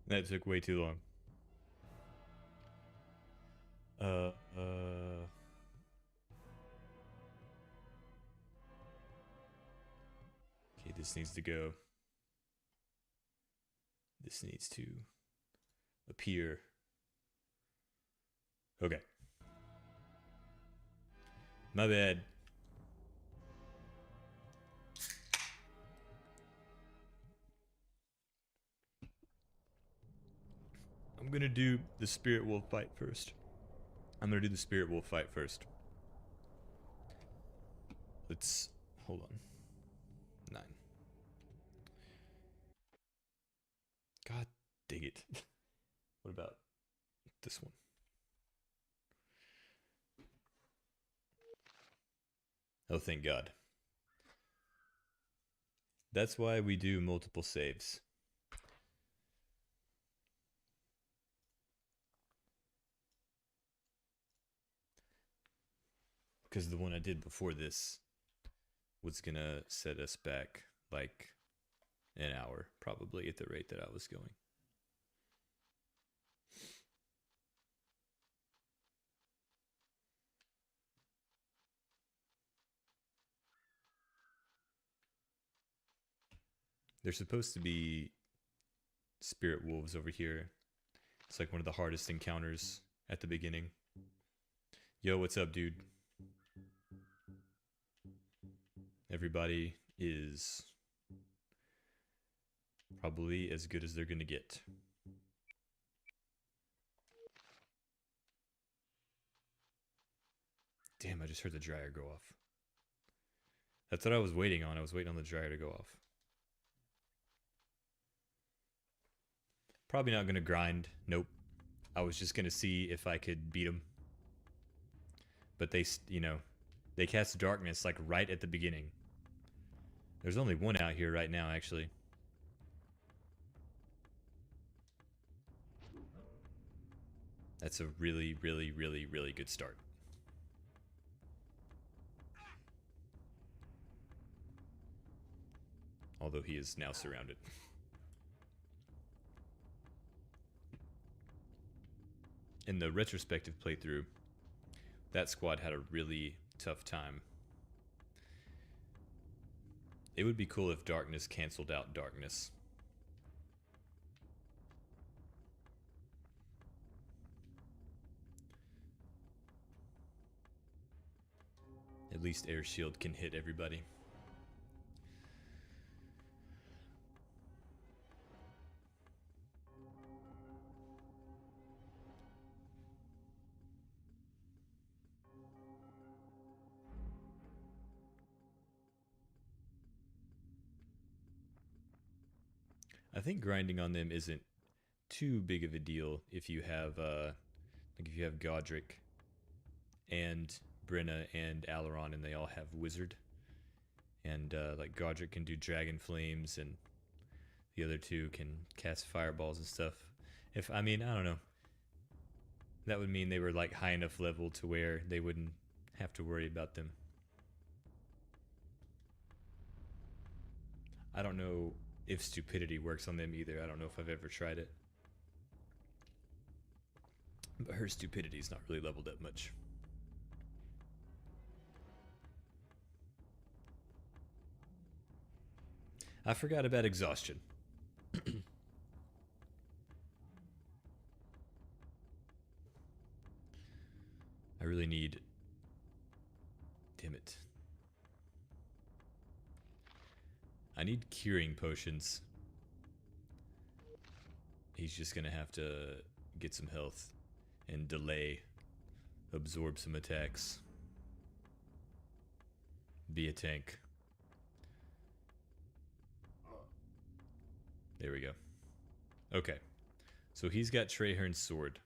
That took way too long. Uh, uh... Okay, this needs to go. This needs to appear. Okay. My bad. I'm gonna do the spirit wolf fight first. Let's hold on. 9. God dang it. What about this one? Oh, thank God. That's why we do multiple saves. Because the one I did before this was gonna set us back like an hour, probably, at the rate that I was going. There's supposed to be spirit wolves over here. It's like one of the hardest encounters at the beginning. Yo, what's up, dude? Everybody is probably as good as they're gonna get. Damn, I just heard the dryer go off. That's what I was waiting on. I was waiting on the dryer to go off. Probably not gonna grind. Nope. I was just gonna see if I could beat them. But they, they cast darkness like right at the beginning. There's only one out here right now, actually. That's a really, really, really, really good start. Although he is now surrounded. In the retrospective playthrough, that squad had a really tough time. It would be cool if darkness canceled out darkness. At least air shield can hit everybody. I think grinding on them isn't too big of a deal if you have Godric and Brenna and Alaron, and they all have Wizard. And like Godric can do Dragon Flames, and the other two can cast Fireballs and stuff. I don't know. That would mean they were like high enough level to where they wouldn't have to worry about them. I don't know if stupidity works on them either. I don't know if I've ever tried it. But her stupidity's not really leveled up much. I forgot about exhaustion. I really need... Damn it. I need curing potions. He's just gonna have to get some health and delay, absorb some attacks. Be a tank. There we go. Okay. So he's got Trahern's sword.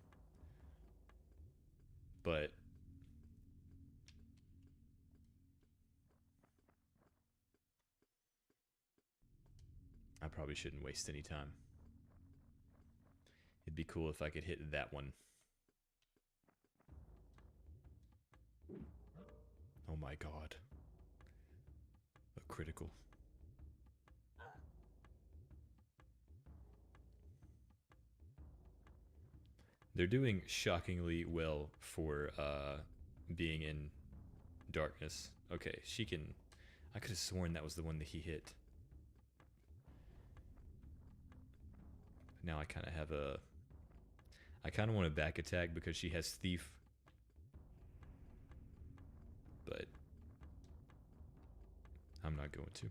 But I probably shouldn't waste any time. It'd be cool if I could hit that one. Oh my god. A critical. They're doing shockingly well for being in darkness. Okay, she can... I could have sworn that was the one that he hit. Now I kind of have a... I kind of want a back attack because she has Thief. But I'm not going to.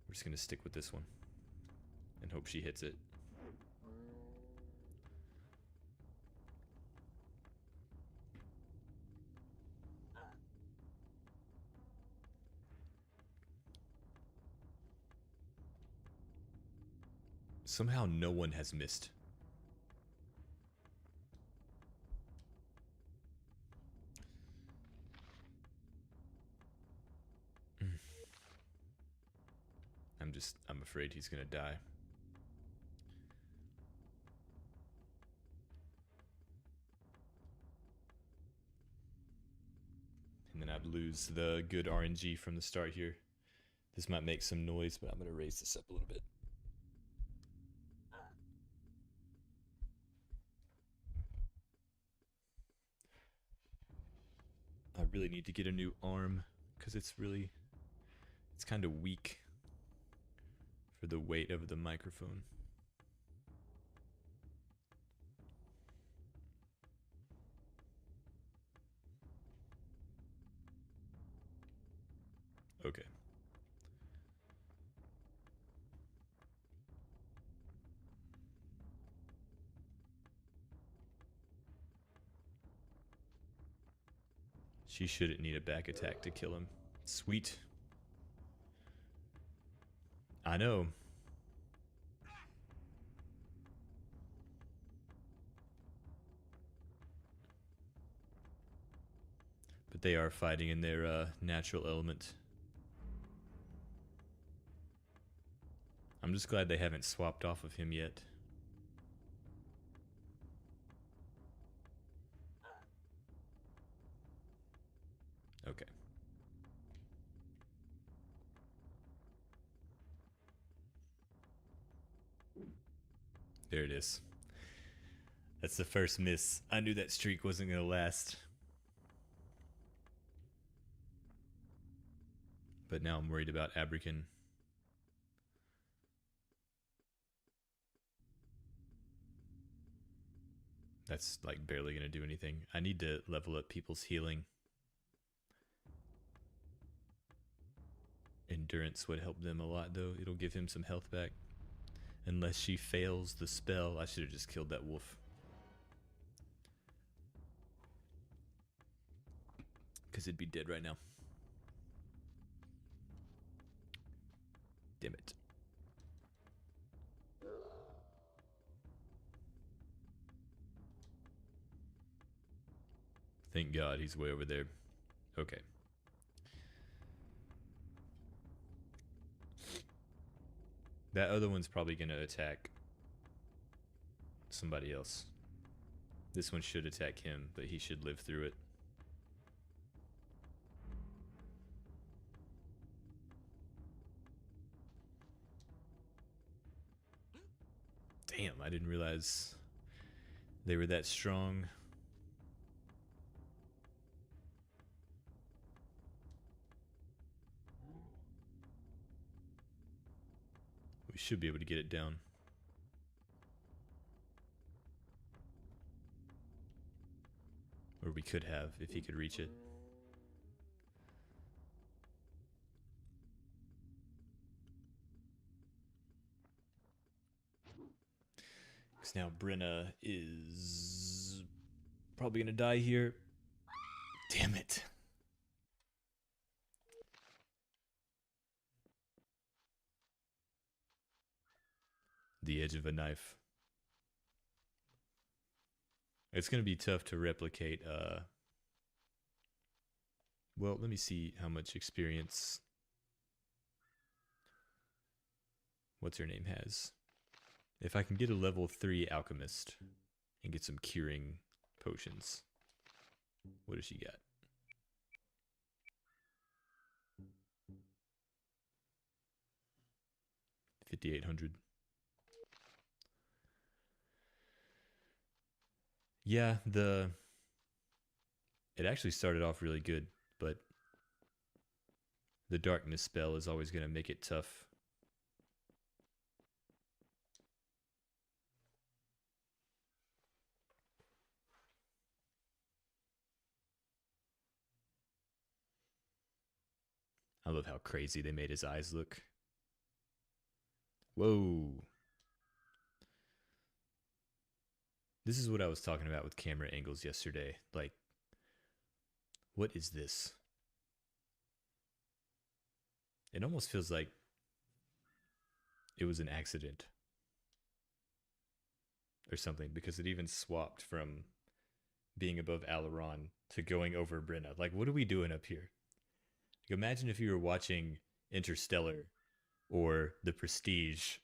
We're just going to stick with this one and hope she hits it. Somehow no one has missed. I'm afraid he's gonna die. And then I'd lose the good RNG from the start here. This might make some noise, but I'm gonna raise this up a little bit. I really need to get a new arm because it's kind of weak for the weight of the microphone. Okay. She shouldn't need a back attack to kill him. Sweet. I know. But they are fighting in their natural element. I'm just glad they haven't swapped off of him yet. Okay. There it is. That's the first miss. I knew that streak wasn't going to last. But now I'm worried about Abrican. That's like barely going to do anything. I need to level up people's healing. Endurance would help them a lot though. It'll give him some health back. Unless she fails the spell. I should have just killed that wolf. Because it'd be dead right now. Damn it. Thank God he's way over there. Okay. That other one's probably going to attack somebody else. This one should attack him, but he should live through it. Damn, I didn't realize they were that strong. We should be able to get it down. Or we could have, if he could reach it. Because now Brenna is probably going to die here. Damn it. The edge of a knife. It's going to be tough to replicate. Well, let me see how much experience what's her name has. If I can get a level 3 alchemist and get some curing potions. What does she got? 5,800. Yeah, the it actually started off really good, but the darkness spell is always going to make it tough. I love how crazy they made his eyes look. Whoa. This is what I was talking about with camera angles yesterday. Like, what is this? It almost feels like it was an accident or something because it even swapped from being above Alaron to going over Brenna. Like, what are we doing up here? Like, imagine if you were watching Interstellar or The Prestige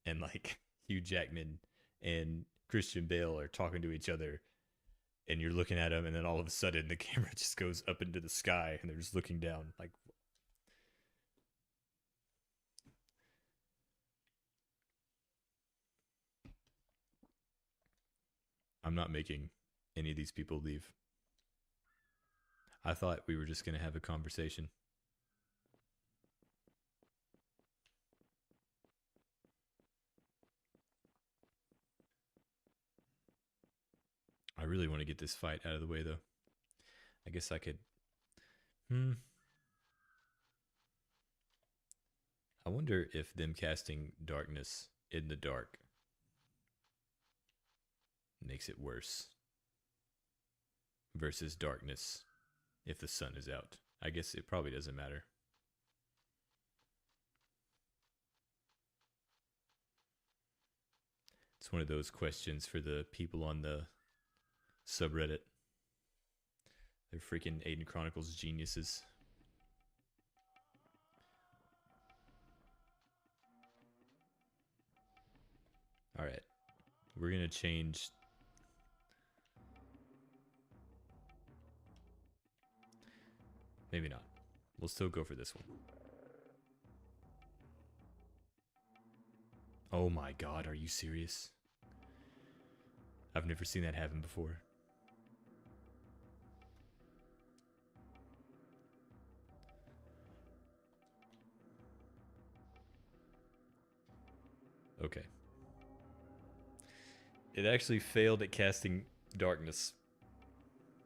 and like Hugh Jackman and Christian Bale are talking to each other and you're looking at them and then all of a sudden the camera just goes up into the sky and they're just looking down like I'm not making any of these people leave. I thought we were just going to have a conversation. I really want to get this fight out of the way though. I guess I could I wonder if them casting darkness in the dark makes it worse versus darkness if the sun is out. I guess it probably doesn't matter. It's one of those questions for the people on the subreddit. They're freaking Aidyn Chronicles geniuses. All right. We're going to change. Maybe not. We'll still go for this one. Oh my god, are you serious? I've never seen that happen before. Okay. It actually failed at casting darkness.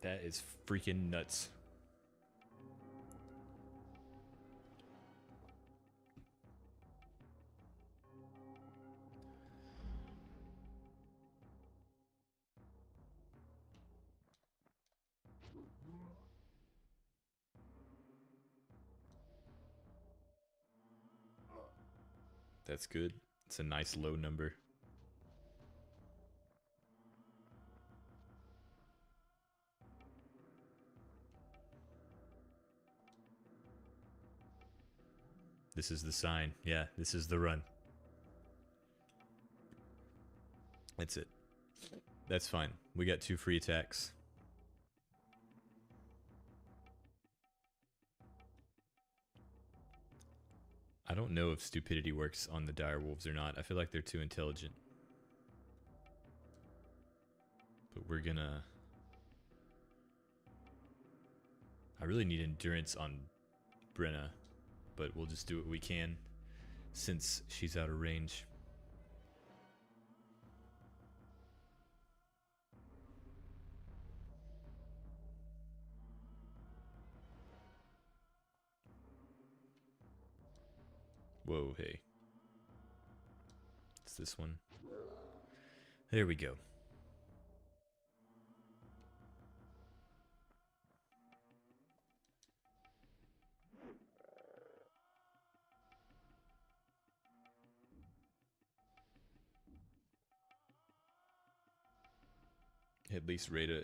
That is freaking nuts. That's good. It's a nice low number. This is the sign. Yeah, this is the run. That's it. That's fine. We got 2 free attacks. I don't know if stupidity works on the direwolves or not. I feel like they're too intelligent. But we're gonna... I really need endurance on Brenna, but we'll just do what we can since she's out of range. Whoa, hey. It's this one. There we go. At least Rada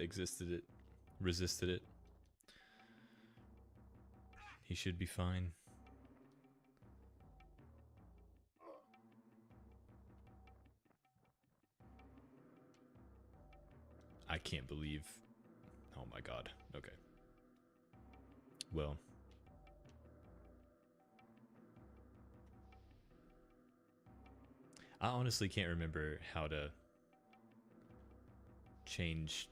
resisted it. He should be fine. I can't believe... Oh my god. Okay. Well. I honestly can't remember how to change,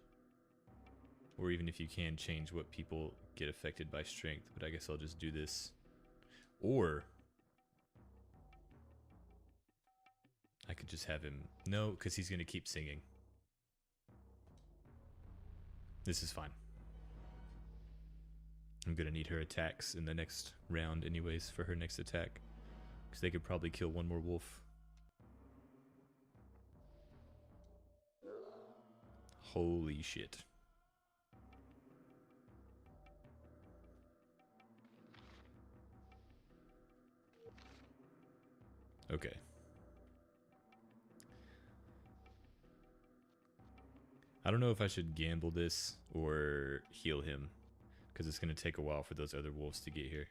or even if you can change what people get affected by strength, but I guess I'll just do this. Or I could just have him, no, because he's going to keep singing. This is fine. I'm going to need her attacks in the next round anyways for her next attack, because they could probably kill one more wolf. Holy shit. Okay. I don't know if I should gamble this or heal him, because it's going to take a while for those other wolves to get here.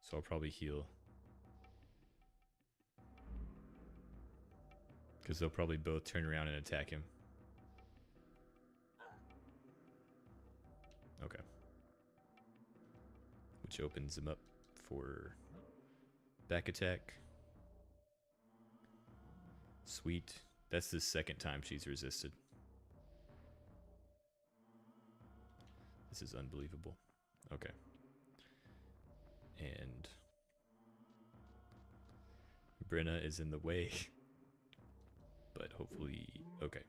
So I'll probably heal. Because they'll probably both turn around and attack him. Okay. Which opens him up for back attack. Sweet. That's the second time she's resisted. This is unbelievable. Okay. And Brenna is in the way. But hopefully, okay.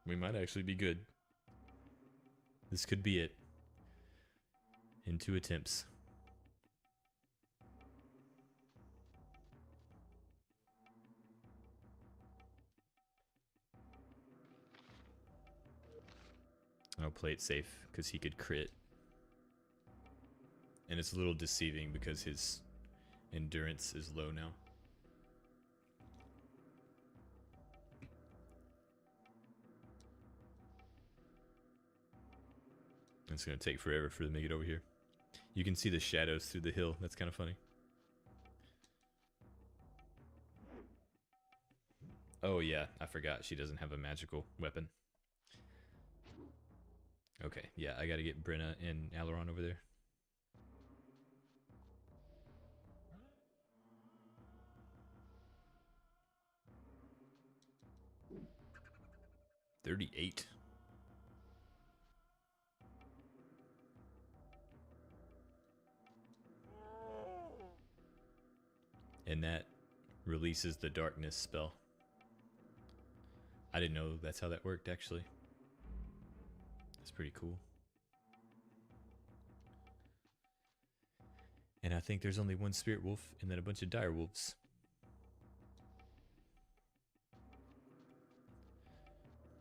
We might actually be good. This could be it. In 2 attempts. I'll play it safe because he could crit. And it's a little deceiving because his endurance is low now. It's going to take forever for them to get over here. You can see the shadows through the hill. That's kind of funny. Oh yeah, I forgot. She doesn't have a magical weapon. Okay, yeah, I gotta get Brenna and Aileron over there. $38. And that releases the darkness spell. I didn't know that's how that worked, actually. That's pretty cool. And I think there's only one spirit wolf and then a bunch of dire wolves.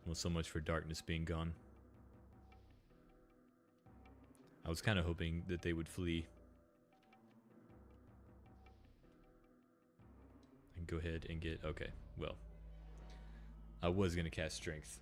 Well, so much for darkness being gone. I was kind of hoping that they would flee. And go ahead and get... Okay, well. I was going to cast strength.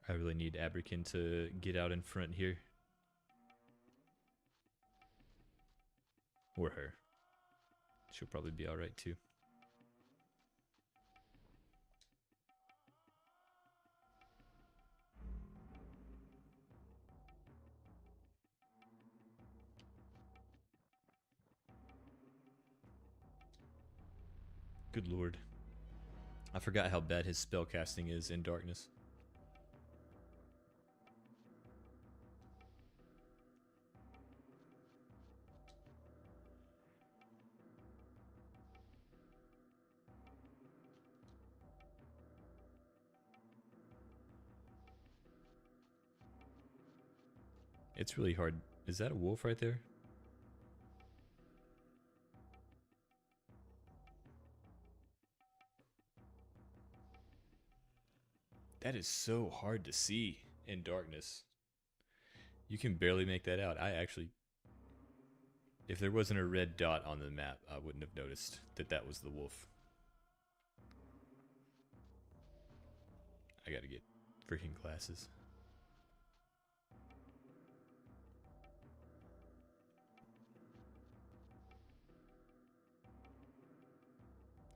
I really need Abrican to get out in front here. Or her. She'll probably be alright too. Good lord. I forgot how bad his spellcasting is in darkness. It's really hard. Is that a wolf right there? That is so hard to see in darkness. You can barely make that out. I actually... If there wasn't a red dot on the map, I wouldn't have noticed that that was the wolf. I gotta get Freaking glasses.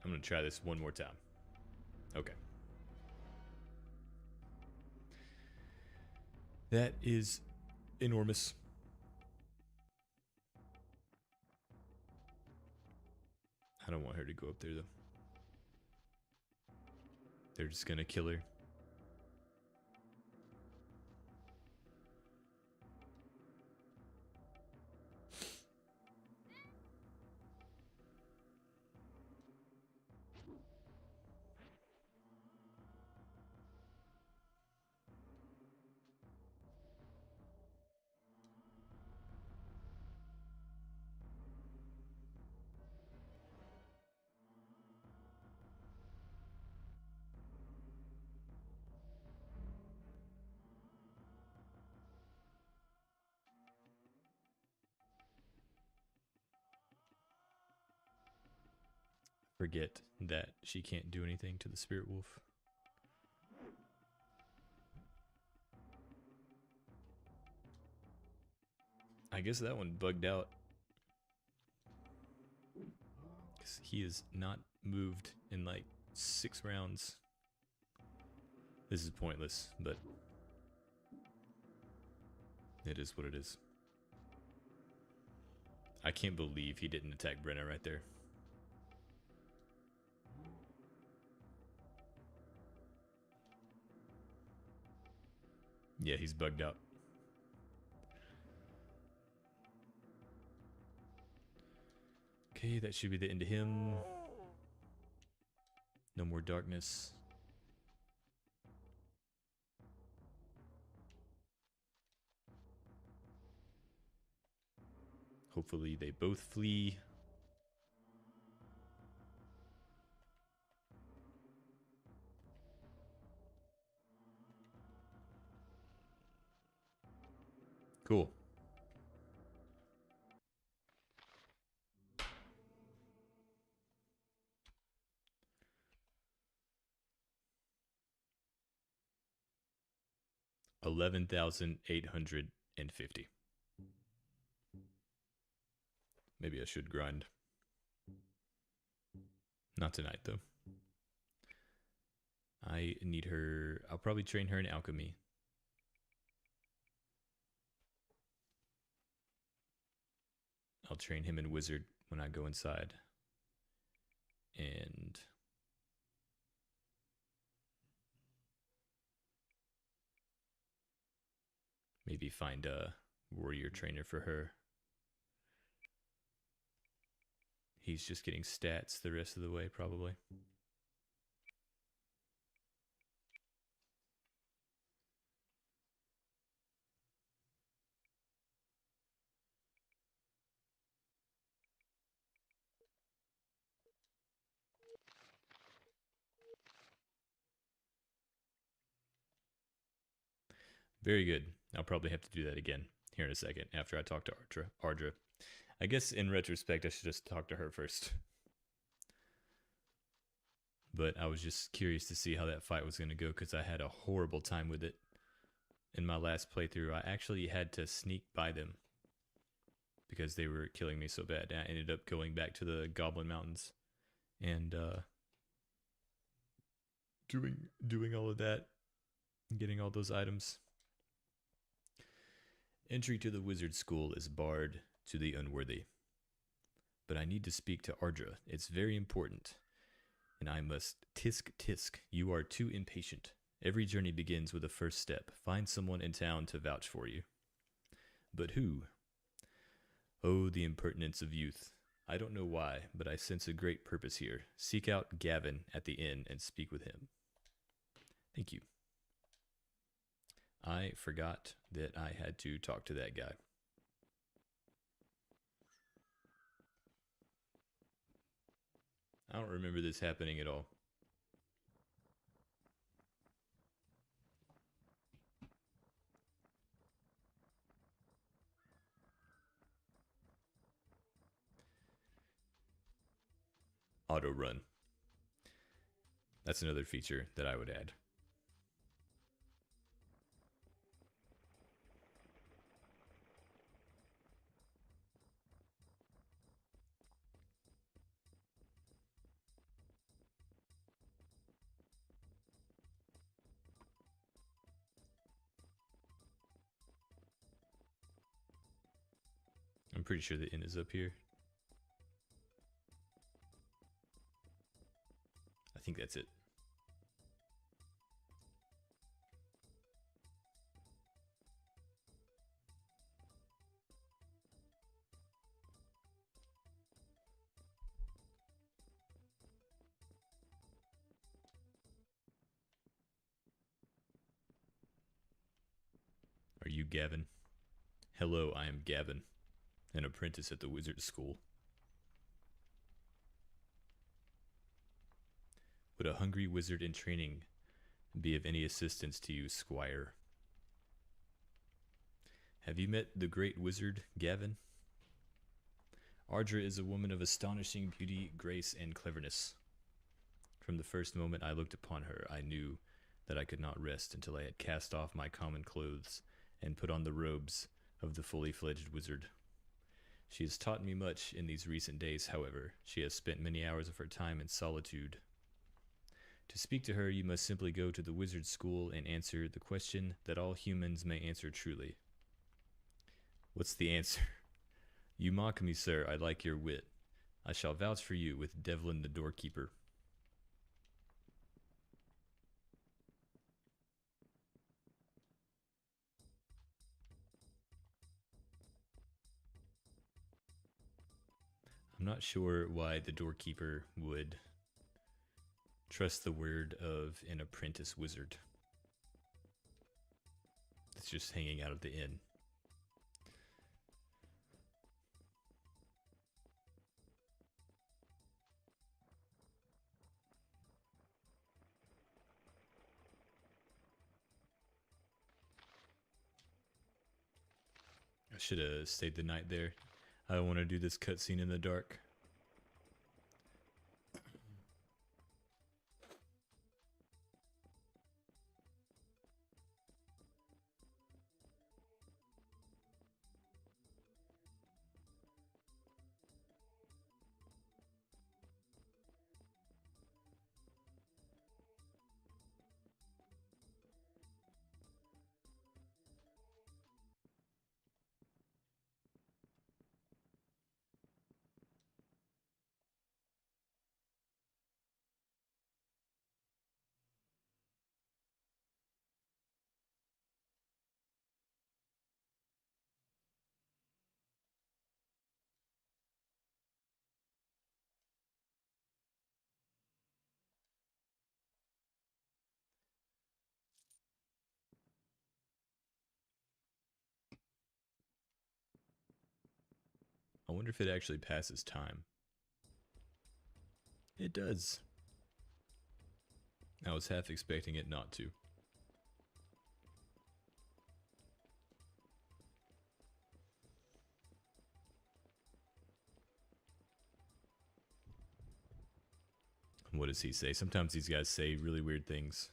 I'm going to try this one more time. Okay. That is enormous. I don't want her to go up there, though. They're just going to kill her. Forget that she can't do anything to the spirit wolf. I guess that one bugged out. Because he is not moved in like 6 rounds. This is pointless, but it is what it is. I can't believe he didn't attack Brenna right there. Yeah, he's bugged out. Okay, that should be the end of him. No more darkness. Hopefully they both flee. Cool. $11,850. Maybe I should grind. Not tonight, though. I need her. I'll probably train her in alchemy. I'll train him in wizard when I go inside. And maybe find a warrior trainer for her. He's just getting stats the rest of the way, probably. Very good. I'll probably have to do that again here in a second after I talk to Ardra. I guess in retrospect, I should just talk to her first. But I was just curious to see how that fight was going to go because I had a horrible time with it. In my last playthrough, I actually had to sneak by them because they were killing me so bad. And I ended up going back to the Goblin Mountains and doing all of that, getting all those items. Entry to the wizard school is barred to the unworthy. But I need to speak to Ardra. It's very important. And I must tisk. You are too impatient. Every journey begins with a first step. Find someone in town to vouch for you. But who? Oh, the impertinence of youth. I don't know why, but I sense a great purpose here. Seek out Gavin at the inn and speak with him. Thank you. I forgot that I had to talk to that guy. I don't remember this happening at all. Auto run. That's another feature that I would add. pretty sure the inn is up here. I think that's it. Are you Gavin? Hello, I am Gavin, an apprentice at the wizard school. Would a hungry wizard in training be of any assistance to you, squire? Have you met the great wizard, Gavin? Ardra is a woman of astonishing beauty, grace, and cleverness. From the first moment I looked upon her, I knew that I could not rest until I had cast off my common clothes and put on the robes of the fully fledged wizard. She has taught me much in these recent days, however. She has spent many hours of her time in solitude. To speak to her, you must simply go to the wizard school and answer the question that all humans may answer truly. What's the answer? You mock me, sir. I like your wit. I shall vouch for you with Devlin the doorkeeper. I'm not sure why the doorkeeper would trust the word of an apprentice wizard. It's just hanging out at the inn. I should have stayed the night there. I don't want to do this cutscene in the dark. I wonder if it actually passes time. It does. I was half expecting it not to. What does he say? Sometimes these guys say really weird things.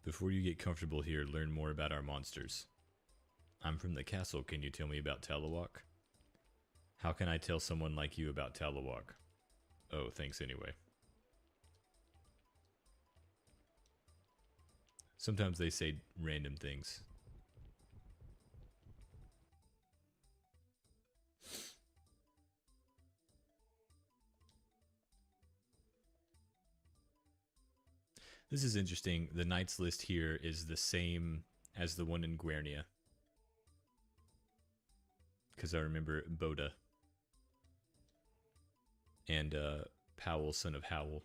Before you get comfortable here, learn more about our monsters. I'm from the castle. Can you tell me about Talawak? How can I tell someone like you about Talawak? Oh, thanks anyway. Sometimes they say random things. This is interesting. The knights list here is the same as the one in Guernia. Because I remember Boda. And Powell, son of Howell.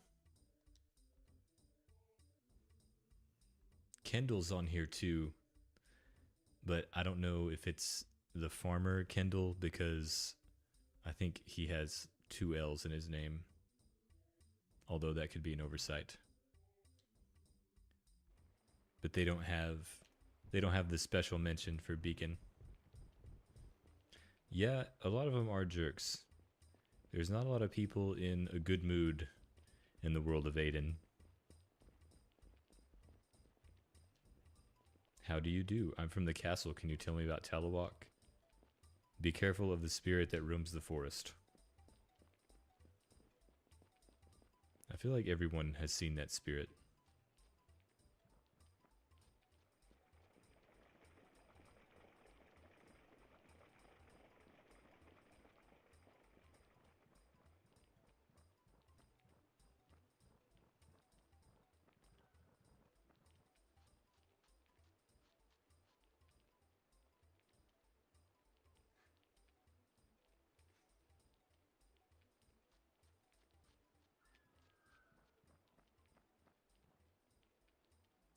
Kendall's on here too. But I don't know if it's the farmer Kendall, because I think he has 2 L's in his name. Although that could be an oversight. But they don't have the special mention for Beacon. Yeah, a lot of them are jerks. There's not a lot of people in a good mood in the world of Aidyn. How do you do? I'm from the castle. Can you tell me about Talawak? Be careful of the spirit that roams the forest. I feel like everyone has seen that spirit.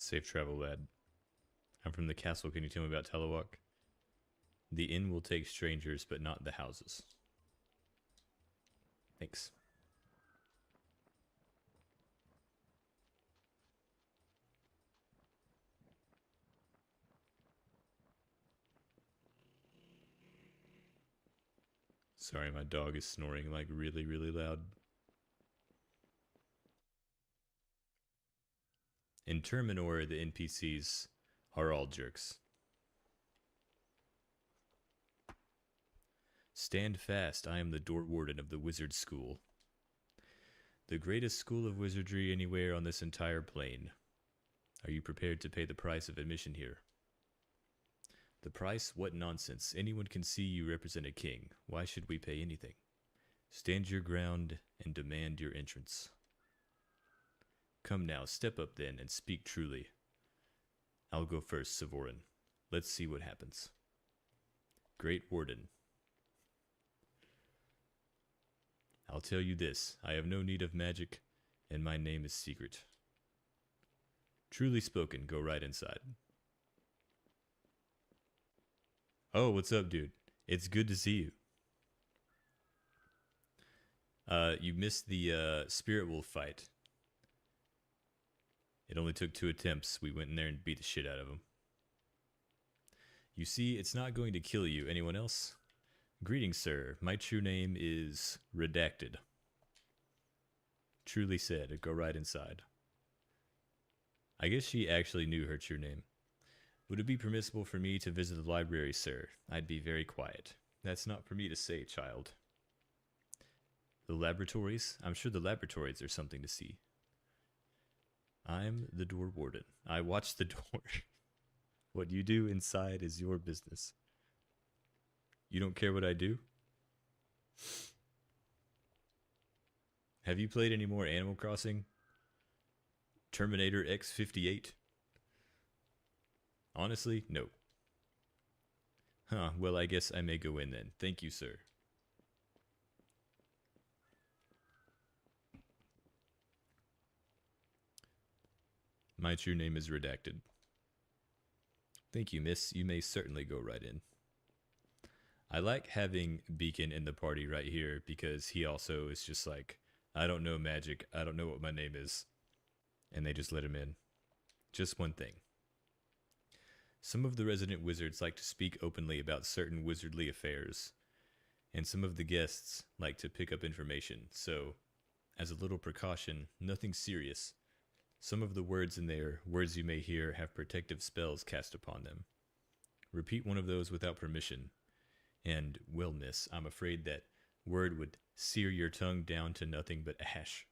Safe travel, lad. I'm from the castle. Can you tell me about Telewalk? The inn will take strangers, but not the houses. Thanks. Sorry, my dog is snoring like really, really loud. In Terminor, the NPCs are all jerks. Stand fast, I am the door warden of the wizard school. The greatest school of wizardry anywhere on this entire plane. Are you prepared to pay the price of admission here? The price? What nonsense. Anyone can see you represent a king. Why should we pay anything? Stand your ground and demand your entrance. Come now, step up then and speak truly. I'll go first, Sevoran. Let's see what happens. Great Warden. I'll tell you this, I have no need of magic, and my name is secret. Truly spoken, go right inside. Oh, what's up, dude? It's good to see you. You missed the Spirit Wolf fight. It only took 2 attempts. We went in there and beat the shit out of him. You see, it's not going to kill you. Anyone else? Greetings, sir. My true name is Redacted. Truly said. Go right inside. I guess she actually knew her true name. Would it be permissible for me to visit the library, sir? I'd be very quiet. That's not for me to say, child. The laboratories? I'm sure the laboratories are something to see. I'm the door warden. I watch the door. What you do inside is your business. You don't care what I do? Have you played any more Animal Crossing? Terminator X58? Honestly, no. Huh, well, I guess I may go in then. Thank you, sir. My true name is Redacted. Thank you, miss. You may certainly go right in. I like having Beacon in the party right here because he also is just like, I don't know magic. I don't know what my name is. And they just let him in. Just one thing. Some of the resident wizards like to speak openly about certain wizardly affairs, and some of the guests like to pick up information. So, as a little precaution, nothing serious. Some of the words in there, words you may hear, have protective spells cast upon them. Repeat one of those without permission, and, well, miss, I'm afraid that word would sear your tongue down to nothing but ash.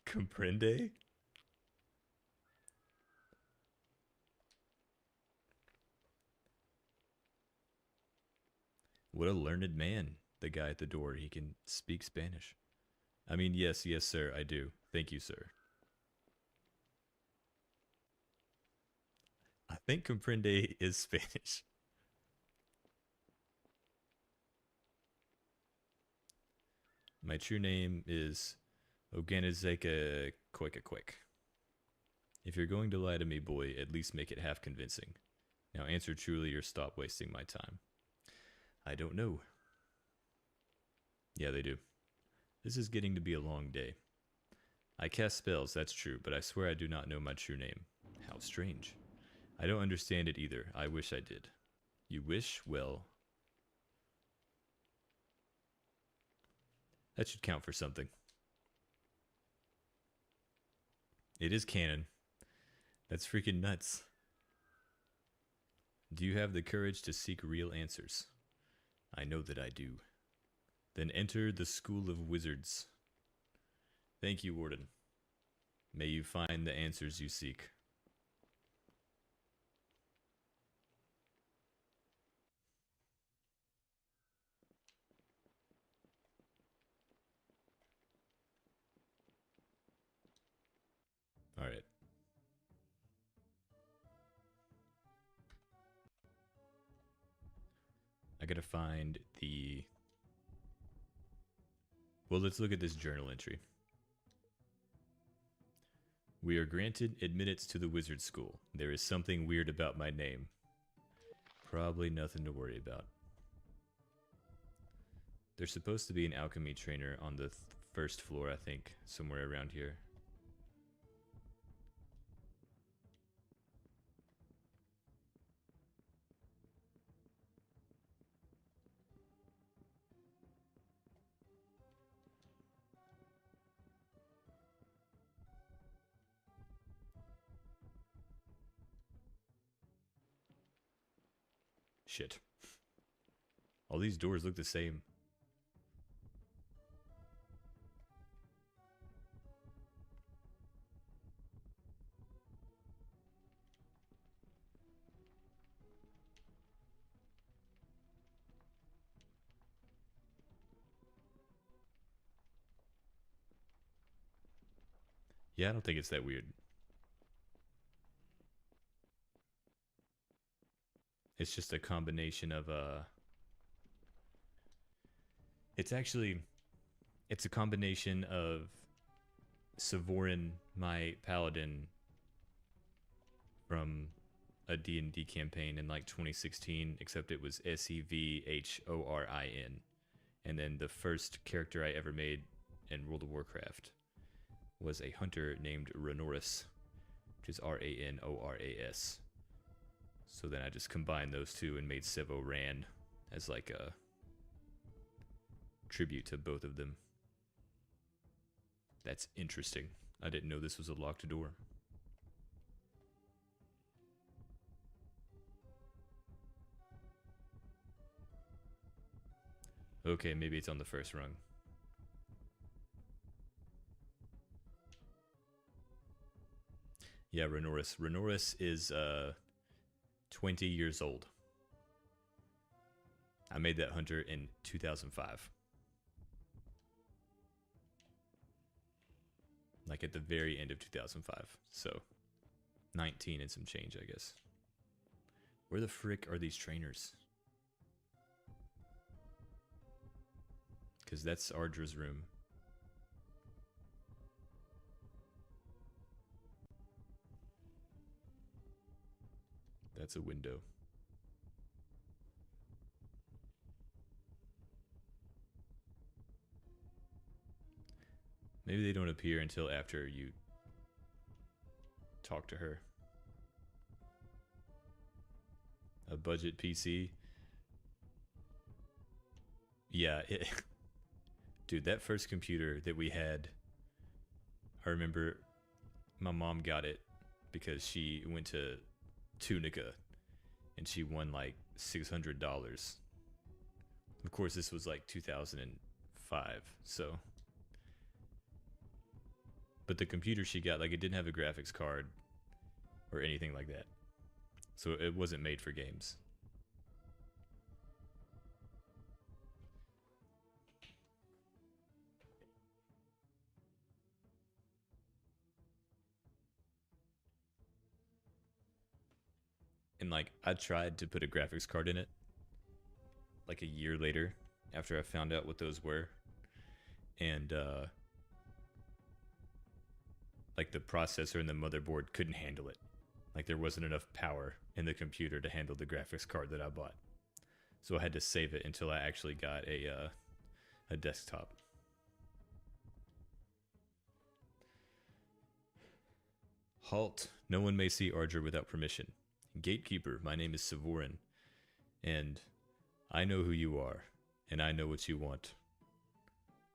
Comprende? What a learned man, the guy at the door. He can speak Spanish. I mean, yes, sir, I do. Thank you, sir. I think comprende is Spanish. My true name is Oganizeka Quick. If you're going to lie to me, boy, at least make it half convincing. Now answer truly or stop wasting my time. I don't know. Yeah, they do. This is getting to be a long day. I cast spells, that's true, but I swear I do not know my true name. How strange. I don't understand it either. I wish I did. You wish? Well, that should count for something. It is canon. That's freaking nuts. Do you have the courage to seek real answers? I know that I do. Then enter the School of Wizards. Thank you, Warden. May you find the answers you seek. All right. I gotta find the... Well, let's look at this journal entry. We are granted admittance to the wizard school. There is something weird about my name. Probably nothing to worry about. There's supposed to be an alchemy trainer on the first floor, I think, somewhere around here. Shit. All these doors look the same. Yeah, I don't think it's that weird. It's just a combination of it's a combination of Sevoran, my paladin from a D&D campaign in like 2016, except it was Sevorin. And then the first character I ever made in World of Warcraft was a hunter named Renoris, which is Ranoras. So then I just combined those two and made Sevoran as like a tribute to both of them. That's interesting. I didn't know this was a locked door. Okay, maybe it's on the first rung. Yeah, Renoris. Renoris is 20 years old. I made that hunter in 2005. Like at the very end of 2005. So 19 and some change, I guess. Where the frick are these trainers? Because that's Ardra's room. That's a window. Maybe they don't appear until after you talk to her. A budget PC? Yeah, dude, that first computer that we had, I remember my mom got it because she went to Tunica and she won like $600. Of course, this was like 2005, so. But the computer she got, like, it didn't have a graphics card or anything like that. So it wasn't made for games. And like, I tried to put a graphics card in it like a year later after I found out what those were. And like the processor and the motherboard couldn't handle it. Like there wasn't enough power in the computer to handle the graphics card that I bought. So I had to save it until I actually got a desktop. Halt. No one may see Ardra without permission. Gatekeeper, my name is Sevoran, and I know who you are, and I know what you want.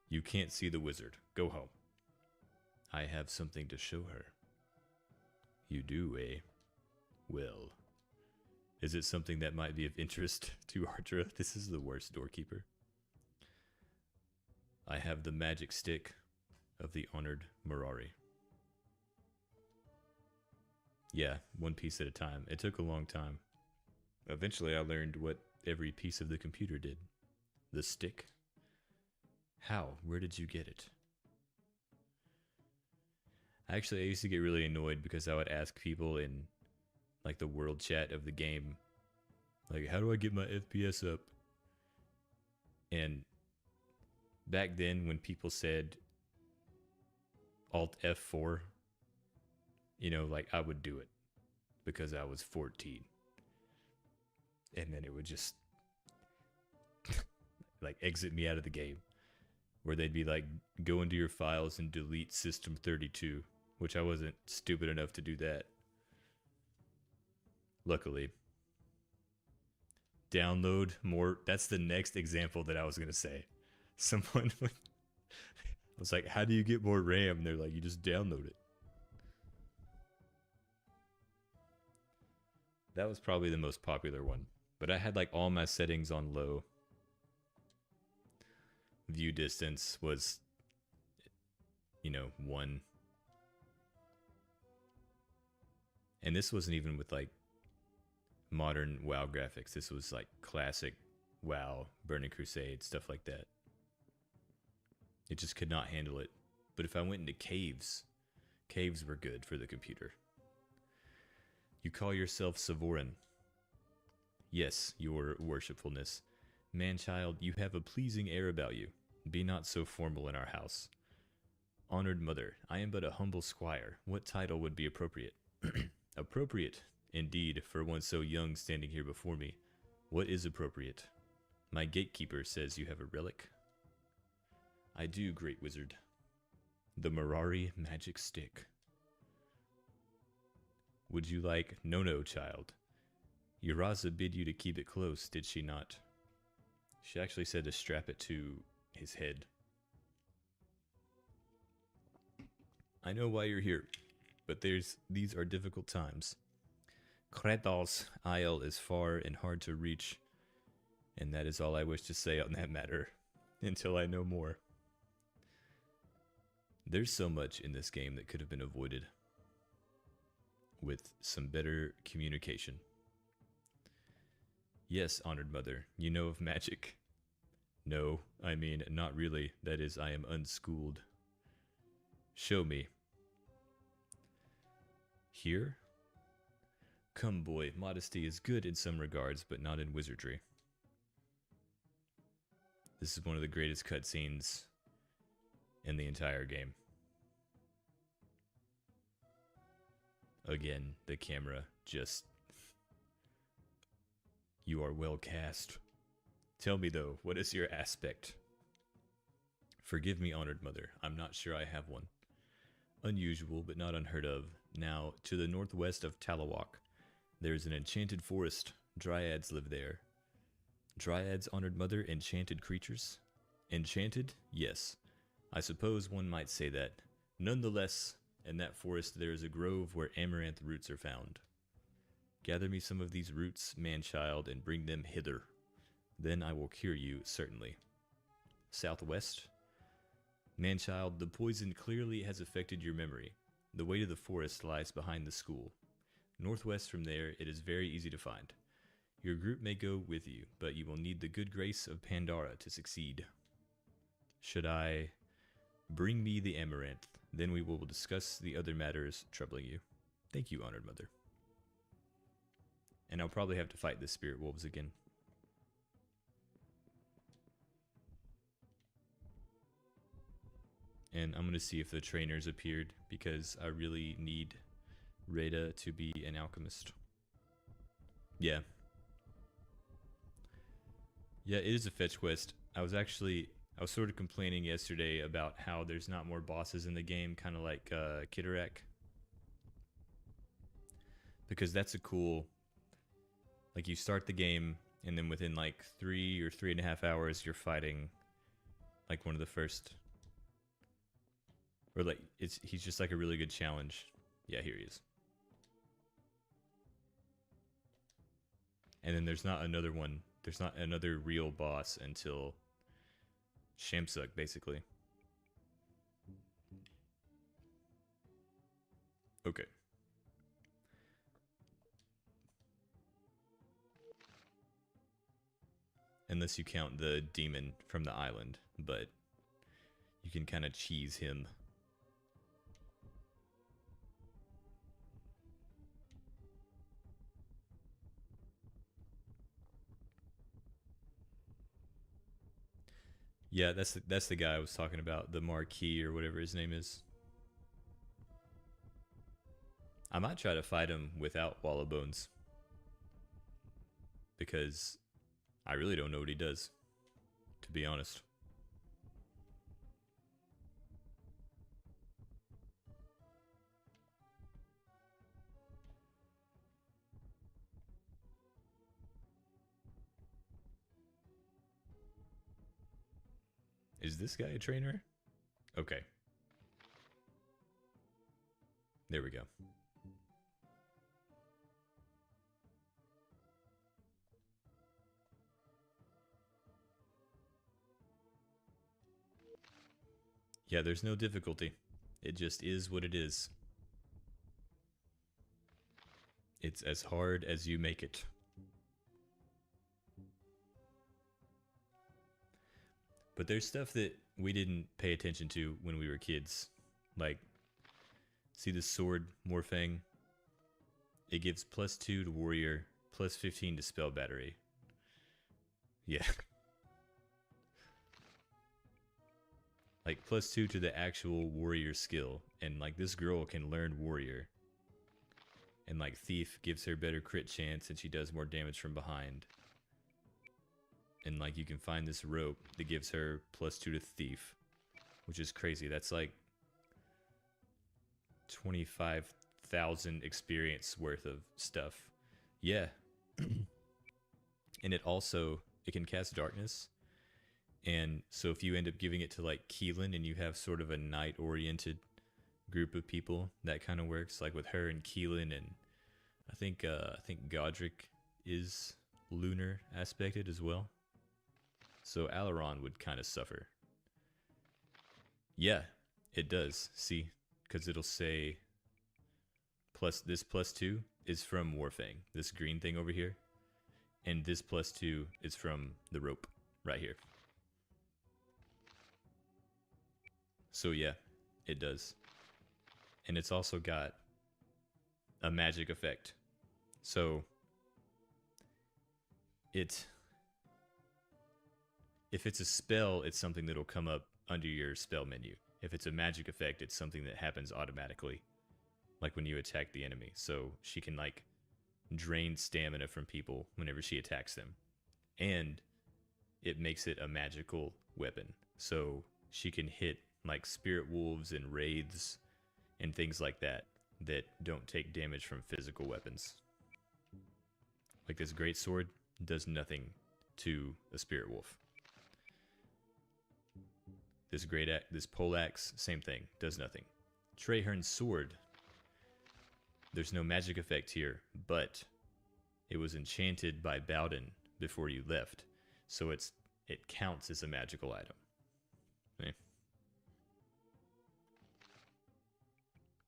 You can't see the wizard. Go home. I have something to show her. You do, eh? Well, is it something that might be of interest to Ardra? This is the worst doorkeeper. I have the magic stick of the honored Mirari. Yeah, one piece at a time. It took a long time. Eventually I learned what every piece of the computer did. The stick? How? Where did you get it? Actually, I used to get really annoyed because I would ask people in like the world chat of the game, like, how do I get my FPS up? And back then when people said Alt F4, You know, like I would do it because I was 14. And then it would just like exit me out of the game. Where they'd be like, go into your files and delete system 32, which I wasn't stupid enough to do that. Luckily. Download more. That's the next example that I was going to say. Someone was like, how do you get more RAM? And they're like, you just download it. That was probably the most popular one. But I had like all my settings on low. View distance was, 1. And this wasn't even with like modern WoW graphics. This was like classic WoW, Burning Crusade, stuff like that. It just could not handle it. But if I went into caves were good for the computer. You call yourself Sevoran. Yes, your worshipfulness. Man-child, you have a pleasing air about you. Be not so formal in our house. Honored mother, I am but a humble squire. What title would be appropriate? Appropriate, indeed, for one so young standing here before me. What is appropriate? My gatekeeper says you have a relic. I do, great wizard. The Mirari magic stick. Would you like... No, child. Uraza bid you to keep it close, did she not? She actually said to strap it to his head. I know why you're here, but these are difficult times. Kredal's Isle is far and hard to reach, and that is all I wish to say on that matter, until I know more. There's so much in this game that could have been avoided with some better communication. Yes, honored mother, you know of magic. No, I mean, not really. That is, I am unschooled. Show me. Here? Come, boy, modesty is good in some regards, but not in wizardry. This is one of the greatest cutscenes in the entire game. Again, the camera just... You are well cast. Tell me, though, what is your aspect? Forgive me, honored mother. I'm not sure I have one. Unusual, but not unheard of. Now, to the northwest of Talawak, there is an enchanted forest. Dryads live there. Dryads, honored mother, enchanted creatures? Enchanted? Yes. I suppose one might say that. Nonetheless, in that forest there is a grove where amaranth roots are found. Gather me some of these roots, man-child, and bring them hither. Then I will cure you, certainly. Southwest? Man-child, the poison clearly has affected your memory. The way to the forest lies behind the school. Northwest from there, it is very easy to find. Your group may go with you, but you will need the good grace of Pandara to succeed. Should I... Bring me the amaranth, then we will discuss the other matters troubling you. Thank you, honored mother. And I'll probably have to fight the spirit wolves again. And I'm going to see if the trainers appeared, because I really need Rada to be an alchemist. Yeah. Yeah, it is a fetch quest. I was sort of complaining yesterday about how there's not more bosses in the game, kind of like Kidorak. Because that's a cool... Like, you start the game, and then within like 3 or 3.5 hours, you're fighting like one of the first... Or like, he's just like a really good challenge. Yeah, here he is. And then there's not another one. There's not another real boss until Shamsuk, basically. Okay. Unless you count the demon from the island, but you can kind of cheese him. Yeah, that's the guy I was talking about, the Marquis or whatever his name is. I might try to fight him without Wall of Bones because I really don't know what he does, to be honest. Is this guy a trainer? Okay. There we go. Yeah, there's no difficulty. It just is what it is. It's as hard as you make it. But there's stuff that we didn't pay attention to when we were kids. Like, see this sword, Morfang? It gives +2 to warrior, +15 to spell battery. Yeah. Like, +2 to the actual warrior skill. And, like, this girl can learn warrior. And, like, thief gives her better crit chance and she does more damage from behind. And, like, you can find this rope that gives her +2 to thief, which is crazy. That's like 25,000 experience worth of stuff. Yeah. And it can cast darkness. And so if you end up giving it to like Keelan and you have sort of a night oriented group of people, that kind of works. Like with her and Keelan, and I think Godric is lunar aspected as well. So Alaron would kind of suffer. Yeah, it does. See, because it'll say this +2 is from Warfang, this green thing over here, and this +2 is from the rope right here. So yeah, it does. And it's also got a magic effect. So if it's a spell, it's something that'll come up under your spell menu. If it's a magic effect, it's something that happens automatically, like when you attack the enemy. So she can like drain stamina from people whenever she attacks them. And it makes it a magical weapon. So she can hit like spirit wolves and wraiths and things like that that don't take damage from physical weapons. Like this great sword does nothing to a spirit wolf. This poleaxe, same thing, does nothing. Trahern's sword, there's no magic effect here, but it was enchanted by Bowden before you left, so it counts as a magical item. Okay.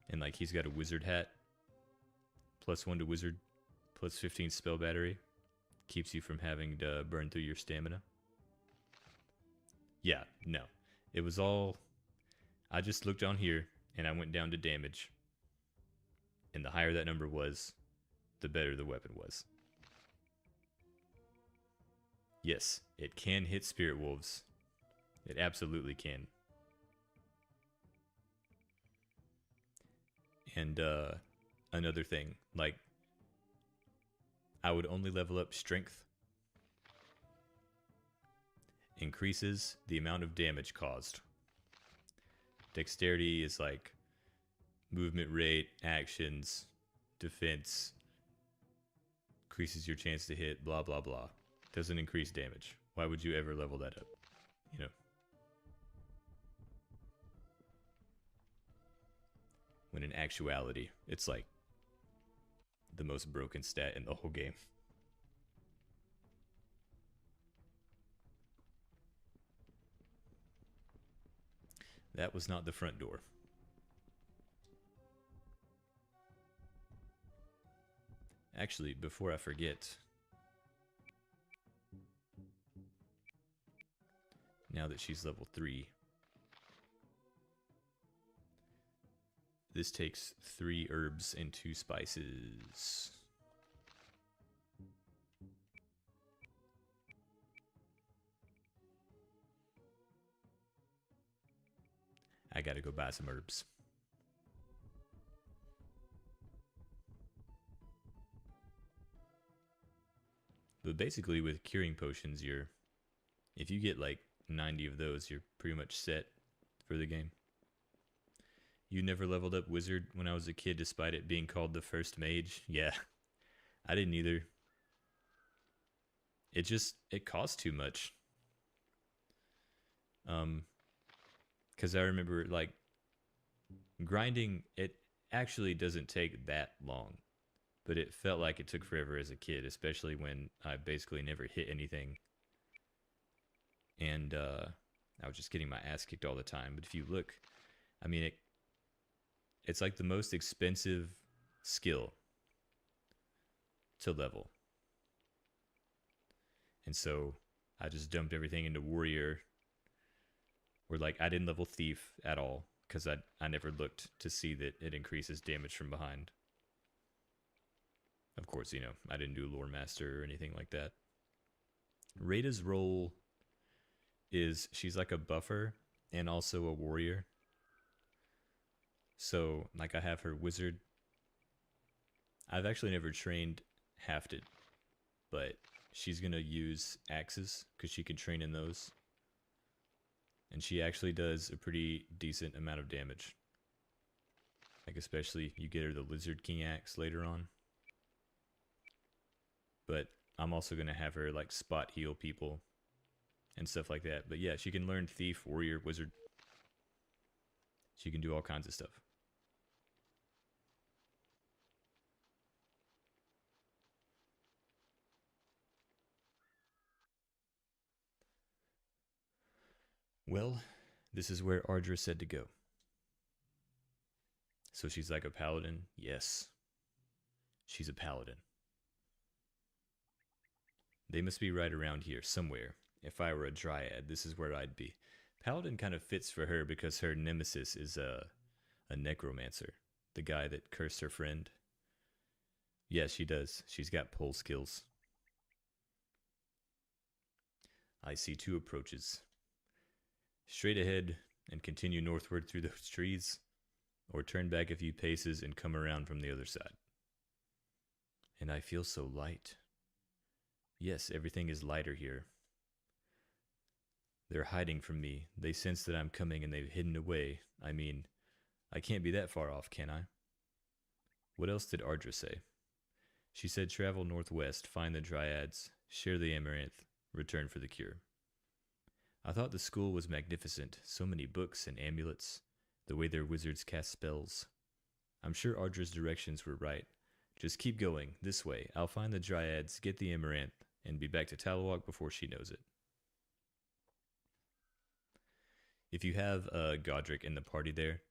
And like he's got a wizard hat, +1 to wizard, +15 spell battery, keeps you from having to burn through your stamina. Yeah, no. It was all, I just looked on here and I went down to damage. And the higher that number was, the better the weapon was. Yes, it can hit spirit wolves. It absolutely can. And another thing, like, I would only level up strength. Increases the amount of damage caused. Dexterity is like movement rate, actions, defense, increases your chance to hit, blah, blah, blah. Doesn't increase damage. Why would you ever level that up? You know? When in actuality, it's like the most broken stat in the whole game. That was not the front door. Actually, before I forget, now that she's level 3, this takes 3 herbs and 2 spices. I gotta go buy some herbs. But basically, with curing potions, if you get like 90 of those, you're pretty much set for the game. You never leveled up wizard when I was a kid, despite it being called the first mage. Yeah, I didn't either. It costs too much. Because I remember like grinding. It actually doesn't take that long, but it felt like it took forever as a kid, especially when I basically never hit anything, and I was just getting my ass kicked all the time. But if you look, I mean, it's like the most expensive skill to level. And so I just dumped everything into warrior, where like I didn't level thief at all because I never looked to see that it increases damage from behind. Of course, I didn't do lore master or anything like that. Rada's role is she's like a buffer and also a warrior. So like I have her wizard. I've actually never trained Hafted, but she's gonna use axes because she can train in those. And she actually does a pretty decent amount of damage. Like especially if you get her the Lizard King axe later on. But I'm also gonna have her like spot heal people and stuff like that. But yeah, she can learn thief, warrior, wizard. She can do all kinds of stuff. Well, this is where Ardra said to go. So she's like a paladin? Yes. She's a paladin. They must be right around here, somewhere. If I were a dryad, this is where I'd be. Paladin kind of fits for her because her nemesis is a necromancer. The guy that cursed her friend. Yes, she does. She's got pole skills. I see 2 approaches. Straight ahead and continue northward through those trees, or turn back a few paces and come around from the other side. And I feel so light. Yes, everything is lighter here. They're hiding from me. They sense that I'm coming and they've hidden away. I mean, I can't be that far off, can I? What else did Ardra say? She said travel northwest, find the dryads, share the amaranth, return for the cure. I thought the school was magnificent, so many books and amulets, the way their wizards cast spells. I'm sure Ardra's directions were right. Just keep going, this way. I'll find the dryads, get the amaranth, and be back to Talawalk before she knows it. If you have Godric in the party there,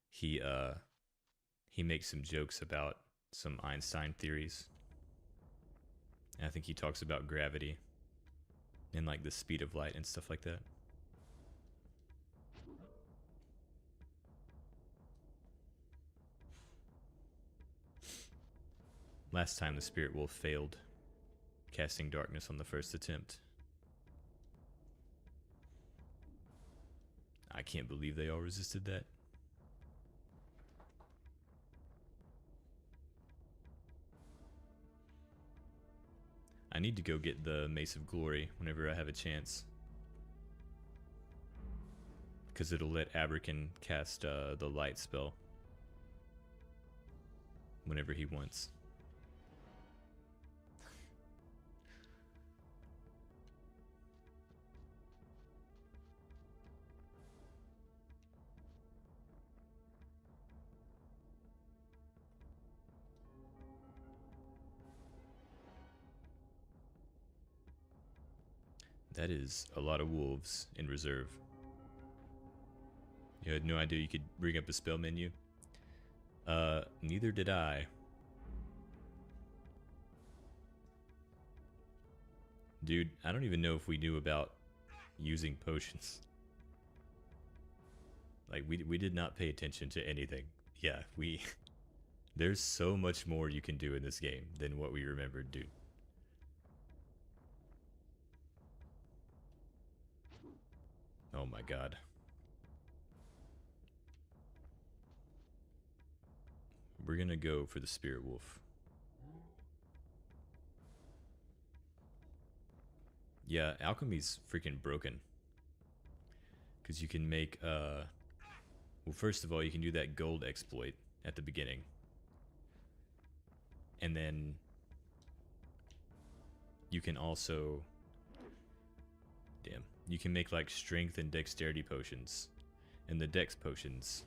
he makes some jokes about some Einstein theories. And I think he talks about gravity and like the speed of light and stuff like that. Last time the Spirit Wolf failed, casting darkness on the first attempt. I can't believe they all resisted that. I need to go get the Mace of Glory whenever I have a chance. Because it'll let Abrakan cast the light spell whenever he wants. That is a lot of wolves in reserve. You had no idea you could bring up a spell menu? Neither did I. Dude, I don't even know if we knew about using potions. Like, we did not pay attention to anything. Yeah, there's so much more you can do in this game than what we remembered, dude. Oh my god. We're gonna go for the Spirit Wolf. Yeah, alchemy's freaking broken. Because you can make, well, first of all, you can do that gold exploit at the beginning. And then you can also, damn, you can make like strength and dexterity potions. And the dex potions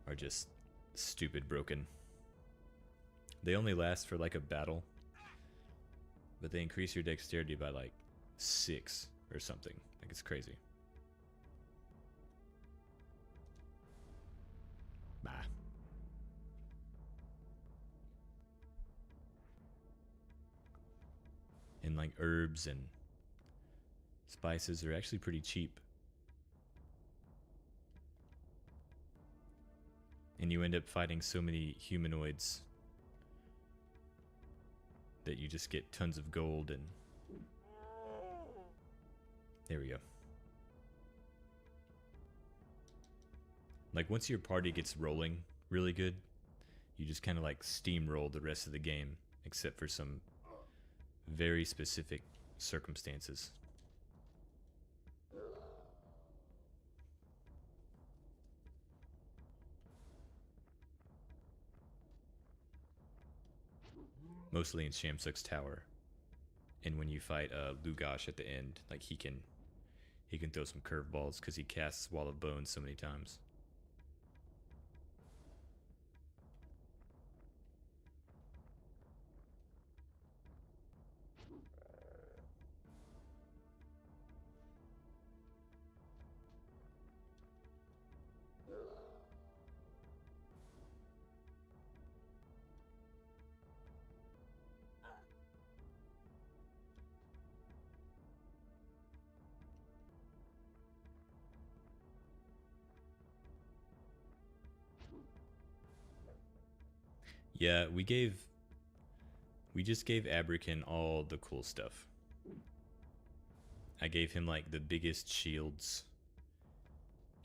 are just stupid broken. They only last for like a battle, but they increase your dexterity by like 6 or something. Like, it's crazy. Bah. And like herbs and spices are actually pretty cheap. And you end up fighting so many humanoids that you just get tons of gold. And there we go. Like, once your party gets rolling really good, you just kind of like steamroll the rest of the game, except for some very specific circumstances. Mostly in Shamsuk's tower. And when you fight Lugash at the end, like, he can throw some curveballs because he casts Wall of Bones so many times. Yeah, we just gave Abrakan all the cool stuff. I gave him like the biggest shields,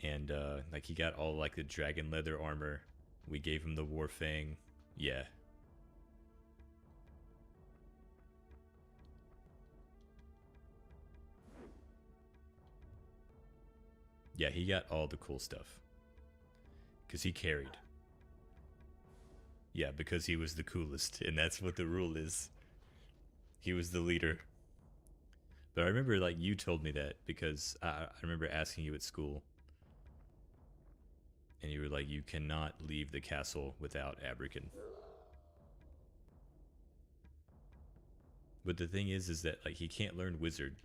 and like, he got all like the dragon leather armor. We gave him the Warfang. Yeah. Yeah, he got all the cool stuff. Because he carried. Yeah, because he was the coolest, and that's what the rule is. He was the leader. But I remember, like, you told me that because I remember asking you at school, and you were like, you cannot leave the castle without Abrakan. But the thing is that, like, he can't learn wizard,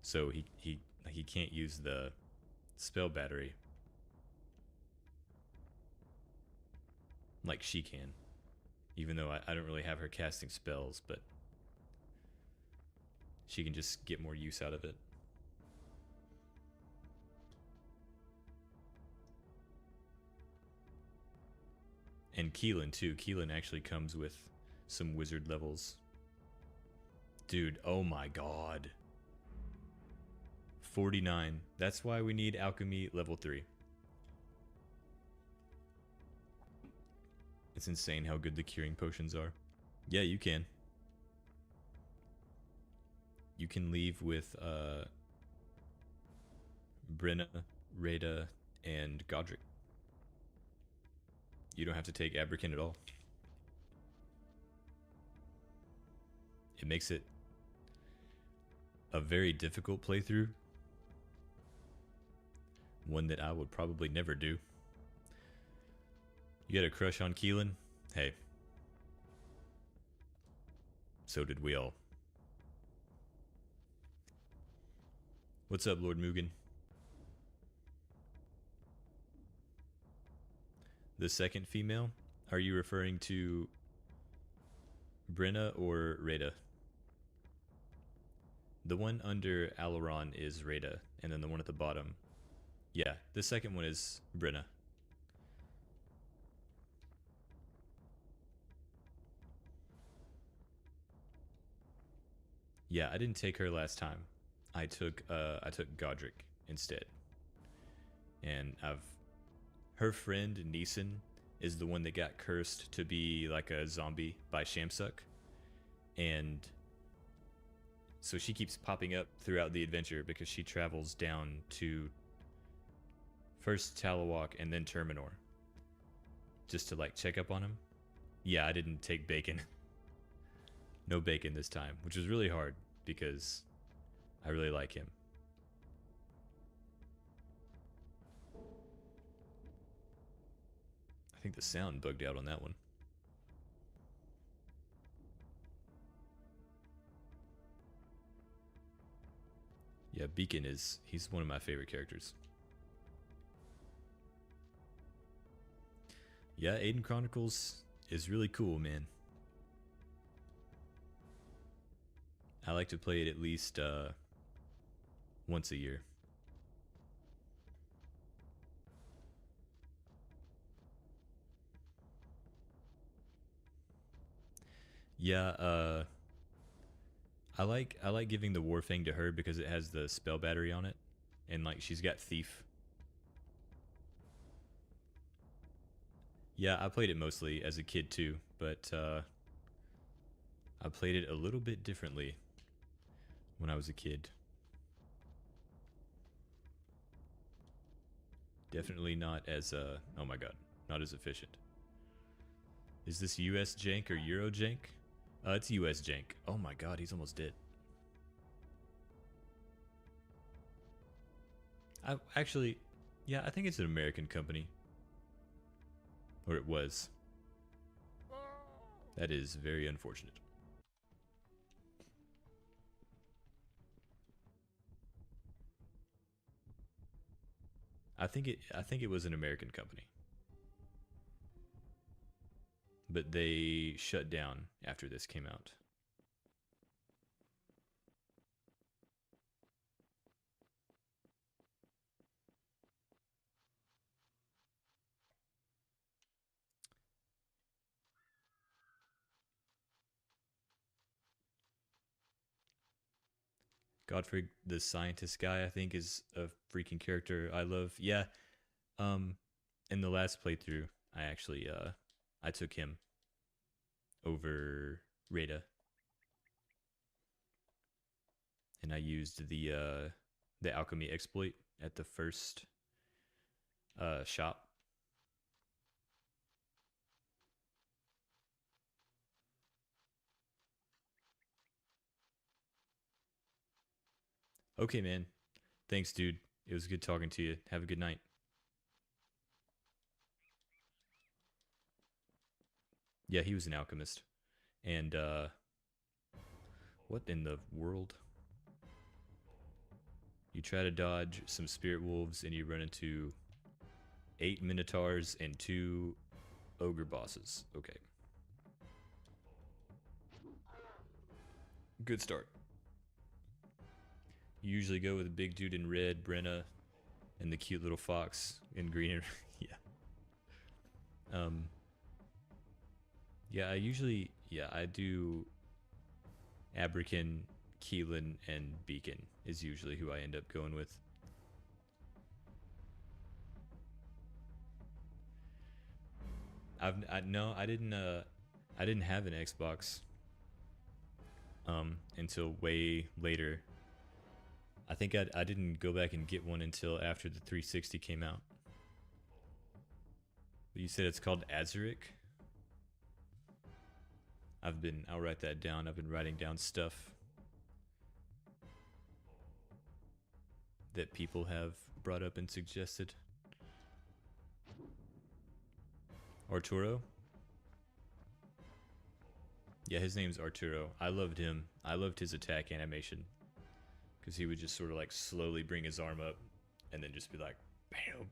so he can't use the spell battery like she can. Even though I don't really have her casting spells, but she can just get more use out of it. And Keelan too. Keelan actually comes with some wizard levels. Dude, oh my god. 49. That's why we need alchemy level 3. It's insane how good the curing potions are. Yeah, you can. You can leave with Brenna, Rada, and Godric. You don't have to take Abrakan at all. It makes it a very difficult playthrough. One that I would probably never do. You got a crush on Keelan? Hey. So did we all. What's up, Lord Mugen? The second female? Are you referring to Brenna or Rada? The one under Alaron is Rada, and then the one at the bottom. Yeah, the second one is Brenna. Yeah, I didn't take her last time. I took Godric instead. And her friend Neeson is the one that got cursed to be like a zombie by Shamsuk. And So she keeps popping up throughout the adventure because she travels down to first Talawalk and then Terminor just to like check up on him. Yeah, I didn't take bacon. No bacon this time, which was really hard because I really like him. I think the sound bugged out on that one. Yeah, Beacon he's one of my favorite characters. Yeah, Aidyn Chronicles is really cool, man. I like to play it at least once a year. Yeah, I like giving the Warfang to her because it has the spell battery on it, and like she's got Thief. Yeah, I played it mostly as a kid too, but I played it a little bit differently when I was a kid. Definitely not as oh my god, not as efficient. Is this US jank or Euro jank? It's US jank. Oh my god, he's almost dead. Actually, yeah, I think it's an American company. Or it was. That is very unfortunate. I think it was an American company. But they shut down after this came out. Godfrey the scientist guy, I think, is a freaking character I love. Yeah. Um in the last playthrough, I took him over Rada. And I used the alchemy exploit at the first shop. Okay, man. Thanks, dude. It was good talking to you. Have a good night. Yeah, he was an alchemist. And what in the world? You try to dodge some spirit wolves and you run into 8 minotaurs and 2 ogre bosses. Okay. Good start. You usually go with a big dude in red, Brenna, and the cute little fox in green. And yeah. Um. Yeah, I do Abrican, Keelan, and Beacon is usually who I end up going with. No, I didn't have an Xbox until way later. I think I didn't go back and get one until after the 360 came out. But you said it's called Azuric? I'll write that down. I've been writing down stuff that people have brought up and suggested. Arturo? Yeah, his name's Arturo. I loved him. I loved his attack animation. Because he would just sort of like slowly bring his arm up and then just be like, bam.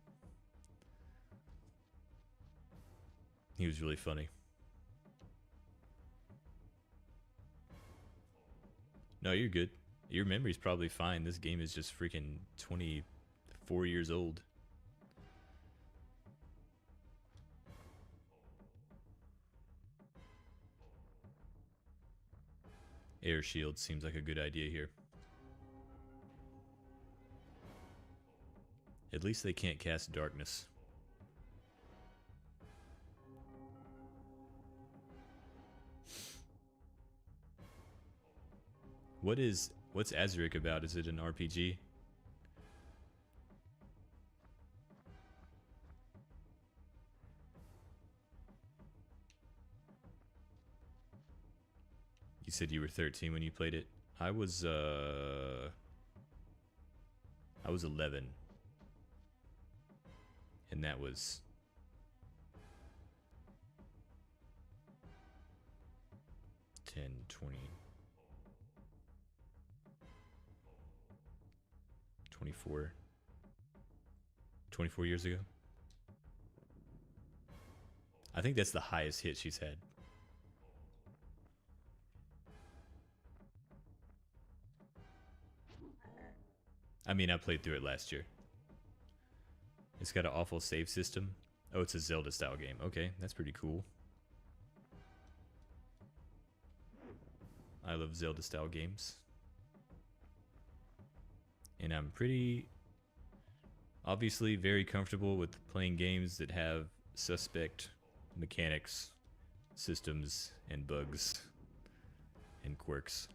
He was really funny. No, you're good. Your memory's probably fine. This game is just freaking 24 years old. Air shield seems like a good idea here. At least they can't cast darkness. What is What's Azuric about? Is it an RPG? You said you were 13 when you played it. I was 11. And that was 10, 20, 24 years ago. I think that's the highest hit she's had. I mean, I played through it last year. It's got an awful save system. Oh, it's a Zelda style game. Okay, that's pretty cool. I love Zelda style games. And I'm obviously very comfortable with playing games that have suspect mechanics, systems, and bugs, and quirks.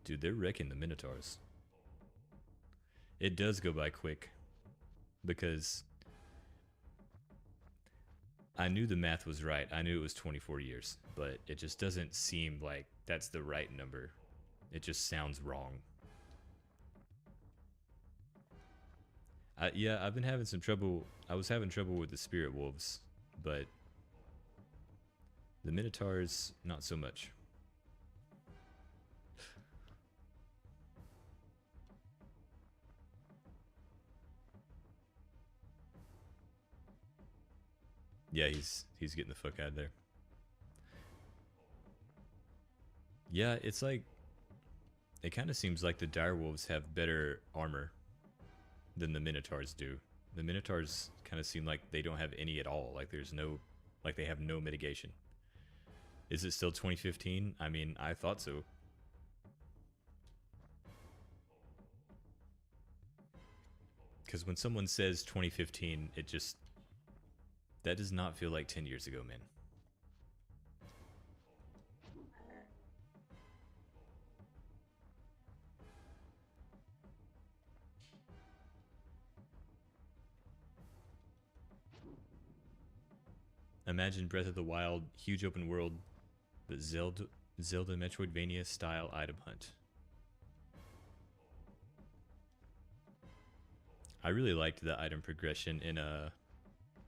Dude, they're wrecking the Minotaurs. It does go by quick, because I knew the math was right. I knew it was 24 years, but it just doesn't seem like that's the right number. It just sounds wrong. Yeah, I've been having some trouble. I was having trouble with the Spirit Wolves, but the Minotaurs, not so much. Yeah, he's getting the fuck out of there. Yeah, it's like, it kind of seems like the direwolves have better armor than the Minotaurs do. The Minotaurs kind of seem like they don't have any at all. Like they have no mitigation. Is it still 2015? I mean, I thought so. Because when someone says 2015, that does not feel like 10 years ago, man. Imagine Breath of the Wild, huge open world, but Zelda Metroidvania style item hunt. I really liked the item progression in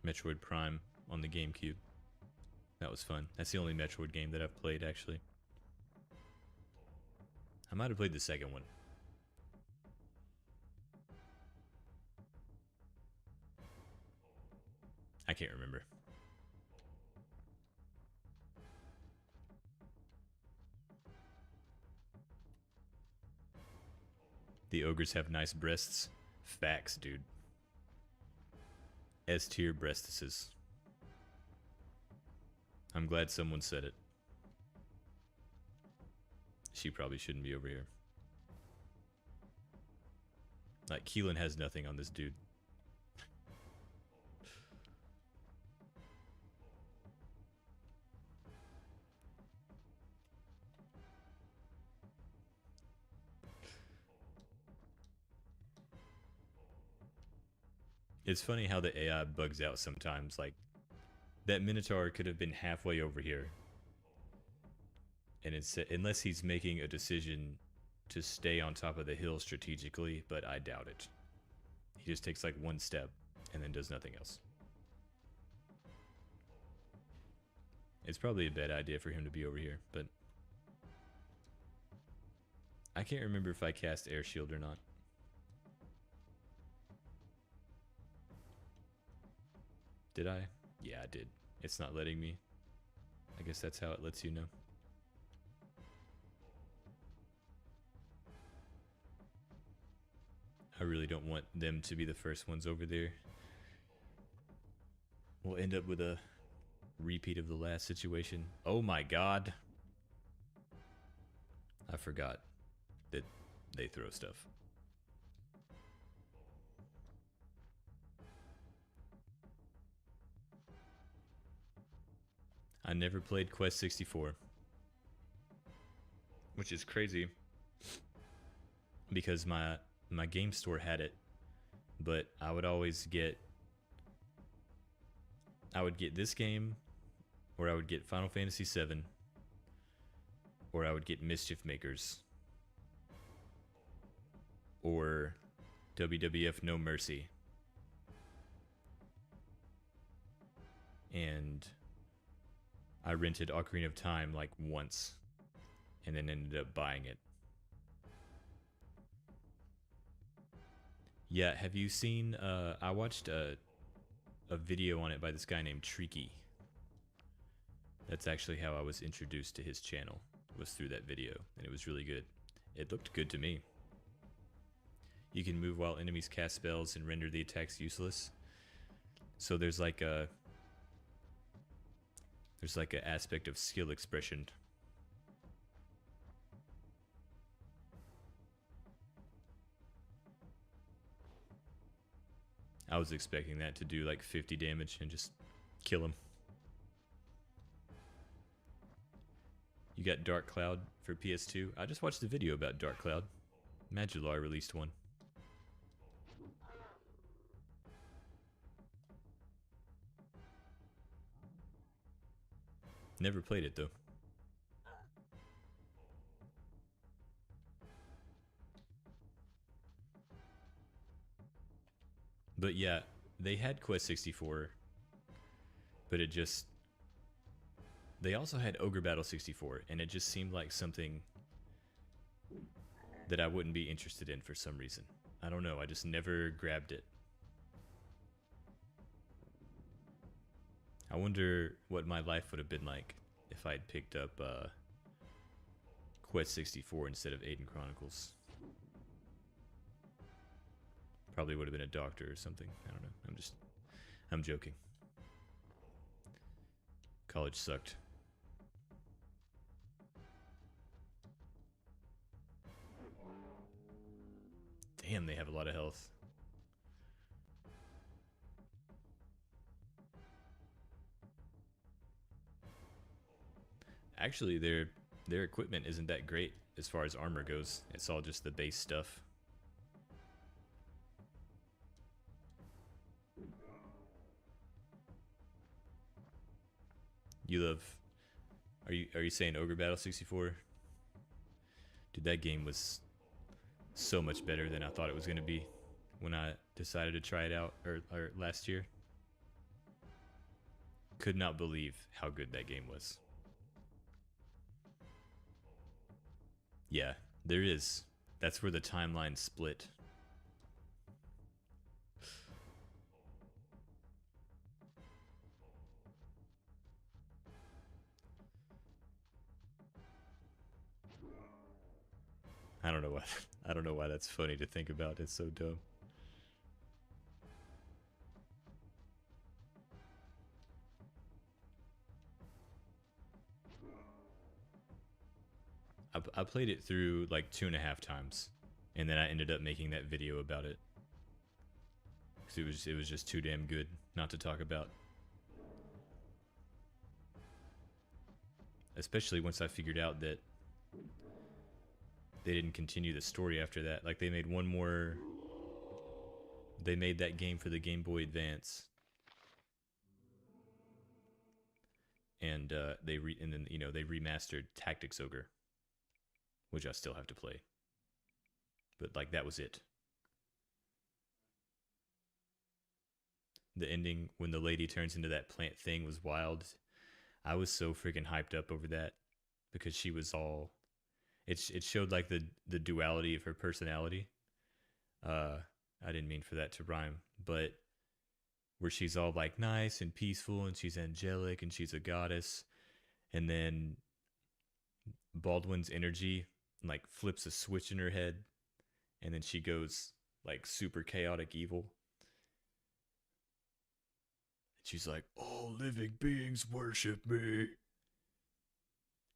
Metroid Prime on the GameCube. That was fun. That's the only Metroid game that I've played, actually. I might have played the second one. I can't remember. The ogres have nice breasts. Facts, dude. S tier breastises. I'm glad someone said it. She probably shouldn't be over here. Like, Keelan has nothing on this dude. It's funny how the AI bugs out sometimes. Like, that Minotaur could have been halfway over here. And it's, unless he's making a decision to stay on top of the hill strategically, but I doubt it. He just takes like one step and then does nothing else. It's probably a bad idea for him to be over here, but I can't remember if I cast Air Shield or not. Did I? Yeah, I did. It's not letting me. I guess that's how it lets you know. I really don't want them to be the first ones over there. We'll end up with a repeat of the last situation. Oh my god. I forgot that they throw stuff. I never played Quest 64. which is crazy because my game store had it, but I would get this game, or I would get Final Fantasy VII, or I would get Mischief Makers, or WWF No Mercy, and I rented Ocarina of Time like once, and then ended up buying it. Yeah, have you seen? I watched a video on it by this guy named Tricky. That's actually how I was introduced to his channel, was through that video, and it was really good. It looked good to me. You can move while enemies cast spells and render the attacks useless. So there's like an aspect of skill expression. I was expecting that to do like 50 damage and just kill him. You got Dark Cloud for PS2. I just watched the video about Dark Cloud. Magular released one. Never played it though. But yeah, they had Quest 64, but it just... They also had Ogre Battle 64, and it just seemed like something that I wouldn't be interested in for some reason. I don't know, I just never grabbed it. I wonder what my life would have been like if I'd picked up Quest 64 instead of Aidyn Chronicles. Probably would have been a doctor or something. I don't know. I'm joking. College sucked. Damn, they have a lot of health. Actually, their equipment isn't that great as far as armor goes. It's all just the base stuff. You love... Are you saying Ogre Battle 64? Dude, that game was so much better than I thought it was going to be when I decided to try it out or last year. Could not believe how good that game was. Yeah, there is. That's where the timeline split. I don't know why. I don't know why that's funny to think about. It's so dumb. I played it through like 2.5 times, and then I ended up making that video about it because it was just too damn good not to talk about. Especially once I figured out that they didn't continue the story after that. Like they made one more. They made that game for the Game Boy Advance, and they remastered Tactics Ogre, which I still have to play. But like that was it. The ending when the lady turns into that plant thing was wild. I was so freaking hyped up over that because she was all... It showed like the duality of her personality. I didn't mean for that to rhyme, but where she's all like nice and peaceful and she's angelic and she's a goddess, and then Baldwin's energy like flips a switch in her head, and then she goes like super chaotic evil. She's like, all living beings worship me.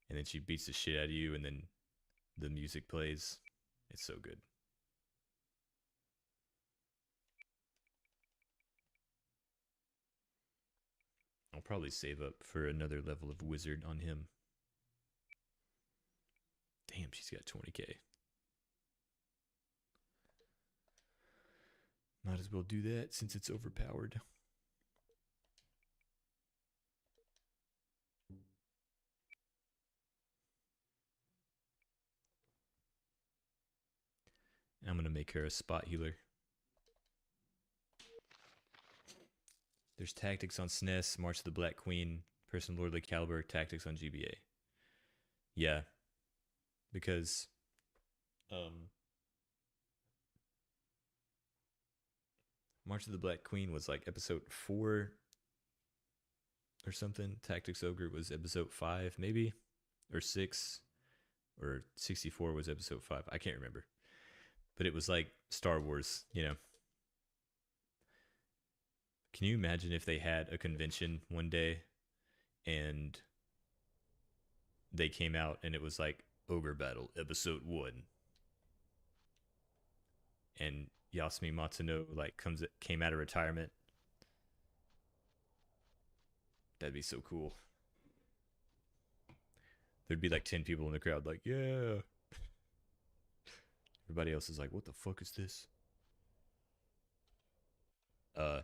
And then she beats the shit out of you, and then the music plays. It's so good. I'll probably save up for another level of wizard on him. Damn, she's got 20k. Might as well do that since it's overpowered. I'm going to make her a spot healer. There's tactics on SNES, March of the Black Queen, Person Lordly Caliber, tactics on GBA. Yeah, because March of the Black Queen was like episode 4 or something. Tactics Ogre was episode 5, maybe, or 6, or 64 was episode 5. I can't remember. But it was like Star Wars, you know. Can you imagine if they had a convention one day and they came out and it was like Ogre Battle episode 1 and Yasumi Matsuno like came out of retirement? That'd be so cool. There'd be like 10 people in the crowd like, "Yeah." Everybody else is like, "What the fuck is this?" Uh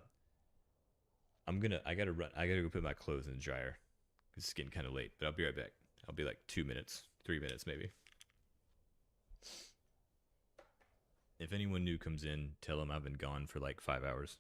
I gotta run. I gotta go put my clothes in the dryer. It's getting kind of late, but I'll be right back. I'll be like 2 minutes, 3 minutes maybe. If anyone new comes in, tell them I've been gone for like 5 hours.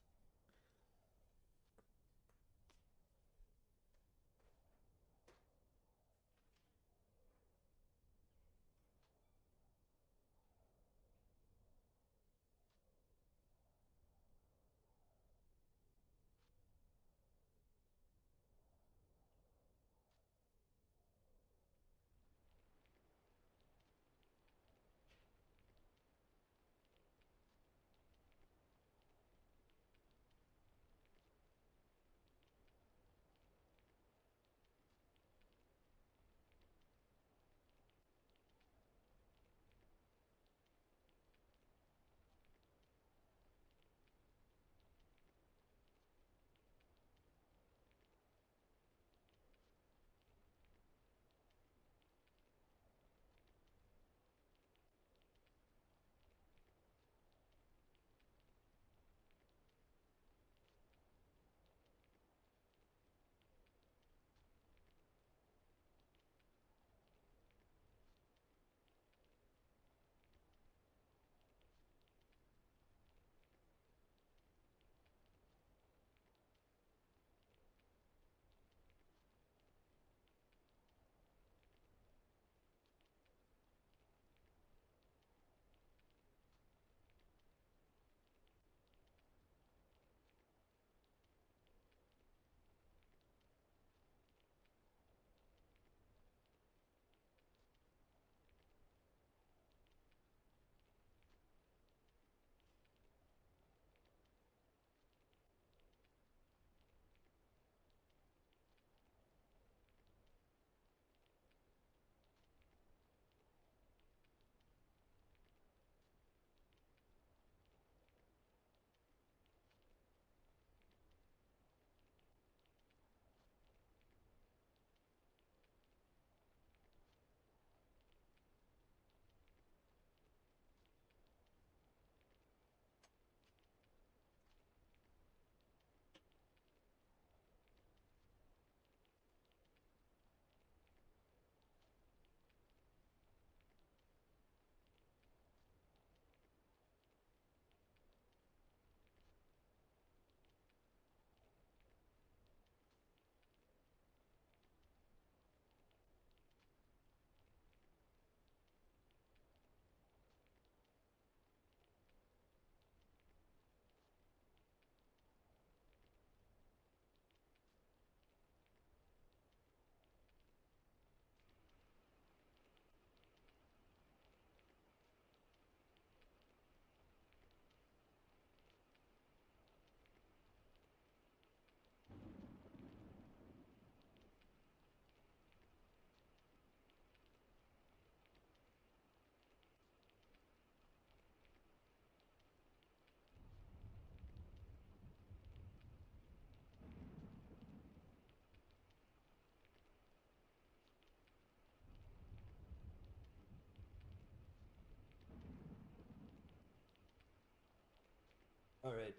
All right.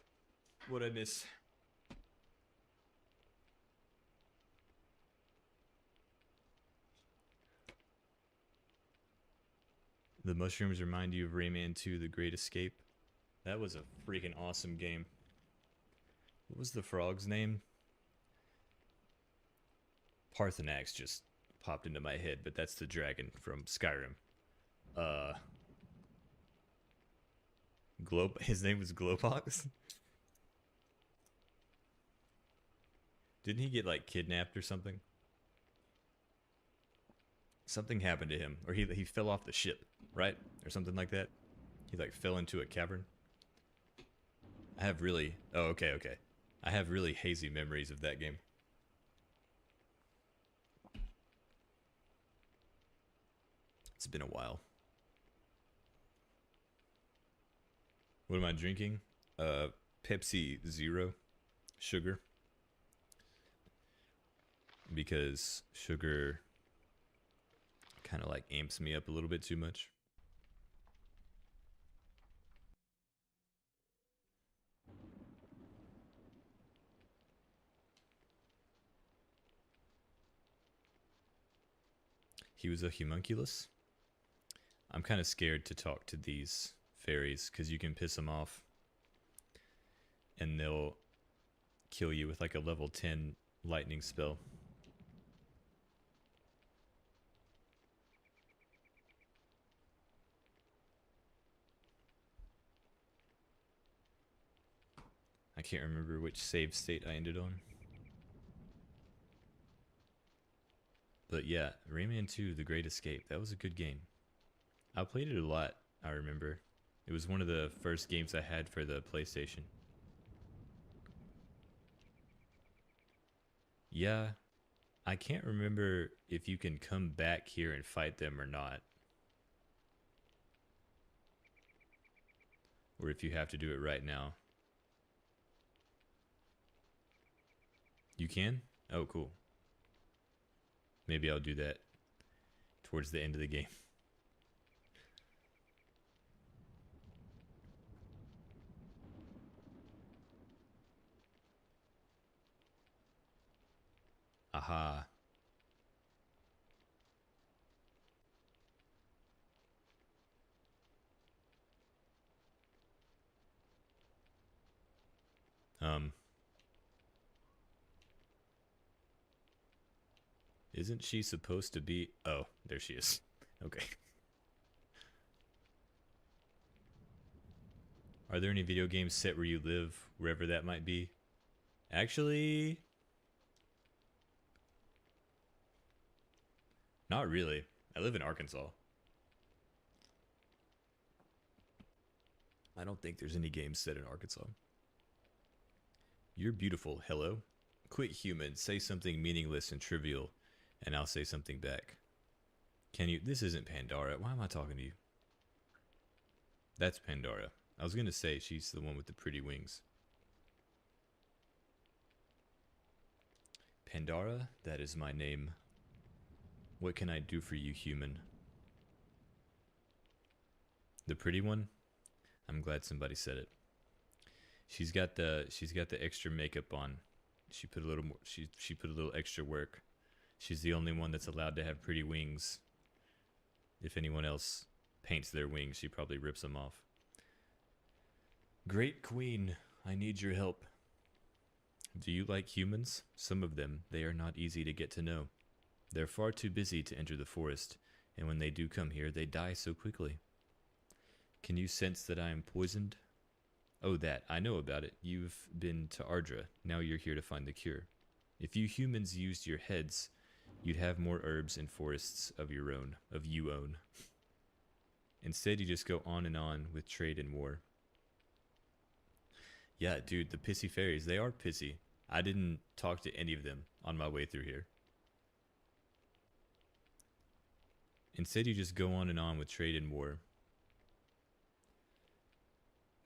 What'd I miss? The mushrooms remind you of Rayman 2: The Great Escape. That was a freaking awesome game. What was the frog's name? Parthenax just popped into my head, but that's the dragon from Skyrim. Uh, His name was Globox. Didn't he get like kidnapped or something? Something happened to him, or he fell off the ship, right, or something like that. He like fell into a cavern. I have really. Oh, okay. I have really hazy memories of that game. It's been a while. What am I drinking? Pepsi Zero, sugar. Because sugar kind of like amps me up a little bit too much. He was a homunculus. I'm kind of scared to talk to these fairies because you can piss them off and they'll kill you with like a level 10 lightning spell. I can't remember which save state I ended on. But yeah, Rayman 2: The Great Escape. That was a good game. I played it a lot, I remember. It was one of the first games I had for the PlayStation. Yeah, I can't remember if you can come back here and fight them or not. Or if you have to do it right now. You can? Oh, cool. Maybe I'll do that towards the end of the game. Aha. Isn't she supposed to be... Oh, there she is. Okay. Are there any video games set where you live, wherever that might be? Actually... Not really. I live in Arkansas. I don't think there's any games set in Arkansas. You're beautiful, hello. Quit human, say something meaningless and trivial, and I'll say something back. Can you... This isn't Pandora. Why am I talking to you? That's Pandora. I was gonna say she's the one with the pretty wings. Pandora, that is my name. What can I do for you, human? The pretty one? I'm glad somebody said it. She's got the extra makeup on. She put a little more she put a little extra work. She's the only one that's allowed to have pretty wings. If anyone else paints their wings, she probably rips them off. Great queen, I need your help. Do you like humans? Some of them, they are not easy to get to know. They're far too busy to enter the forest, and when they do come here, they die so quickly. Can you sense that I am poisoned? Oh, that. I know about it. You've been to Ardra. Now you're here to find the cure. If you humans used your heads, you'd have more herbs and forests of your own, Instead, you just go on and on with trade and war. Yeah, dude, the pissy fairies, they are pissy. I didn't talk to any of them on my way through here. Instead, you just go on and on with trade and war.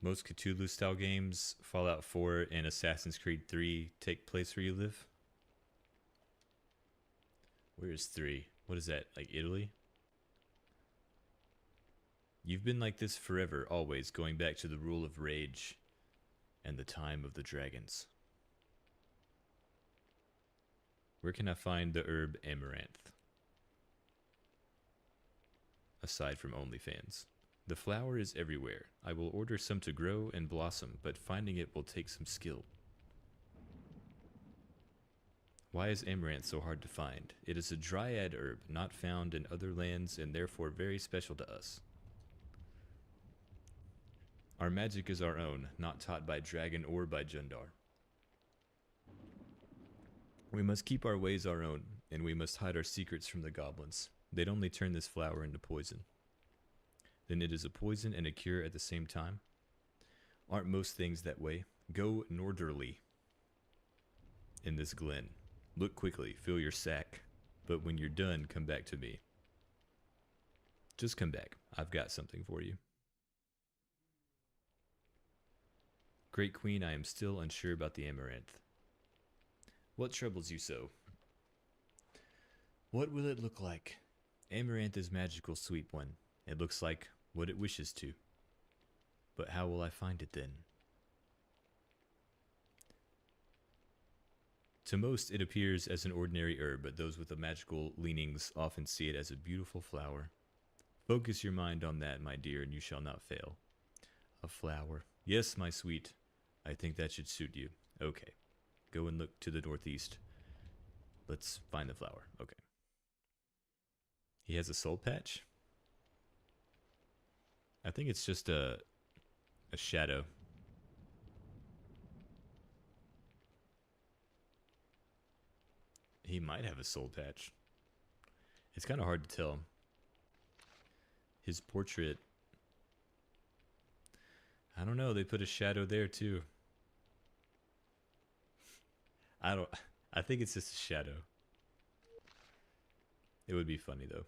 Most Cthulhu-style games, Fallout 4 and Assassin's Creed 3, take place where you live. Where is 3? What is that, like Italy? You've been like this forever, always, going back to the rule of rage. and the time of the dragons. Where can I find the herb amaranth? Aside from OnlyFans. The flower is everywhere. I will order some to grow and blossom, but finding it will take some skill. Why is amaranth so hard to find? It is a dryad herb, not found in other lands and therefore very special to us. Our magic is our own, not taught by dragon or by Jundar. We must keep our ways our own, and we must hide our secrets from the goblins. They'd only turn this flower into poison. Then it is a poison and a cure at the same time? Aren't most things that way? Go northerly in this glen. Look quickly, fill your sack, but when you're done, come back to me. Just come back. I've got something for you. Great Queen, I am still unsure about the amaranth. What troubles you so? What will it look like? Amaranth is magical, sweet one. It looks like what it wishes to. But how will I find it then? To most, it appears as an ordinary herb, but those with the magical leanings often see it as a beautiful flower. Focus your mind on that, my dear, and you shall not fail. A flower. Yes, my sweet. I think that should suit you. Okay. Go and look to the northeast. Let's find the flower. Okay. He has a soul patch? I think it's just a shadow. He might have a soul patch. It's kind of hard to tell. His portrait, I don't know, they put a shadow there too. I think it's just a shadow. It would be funny though.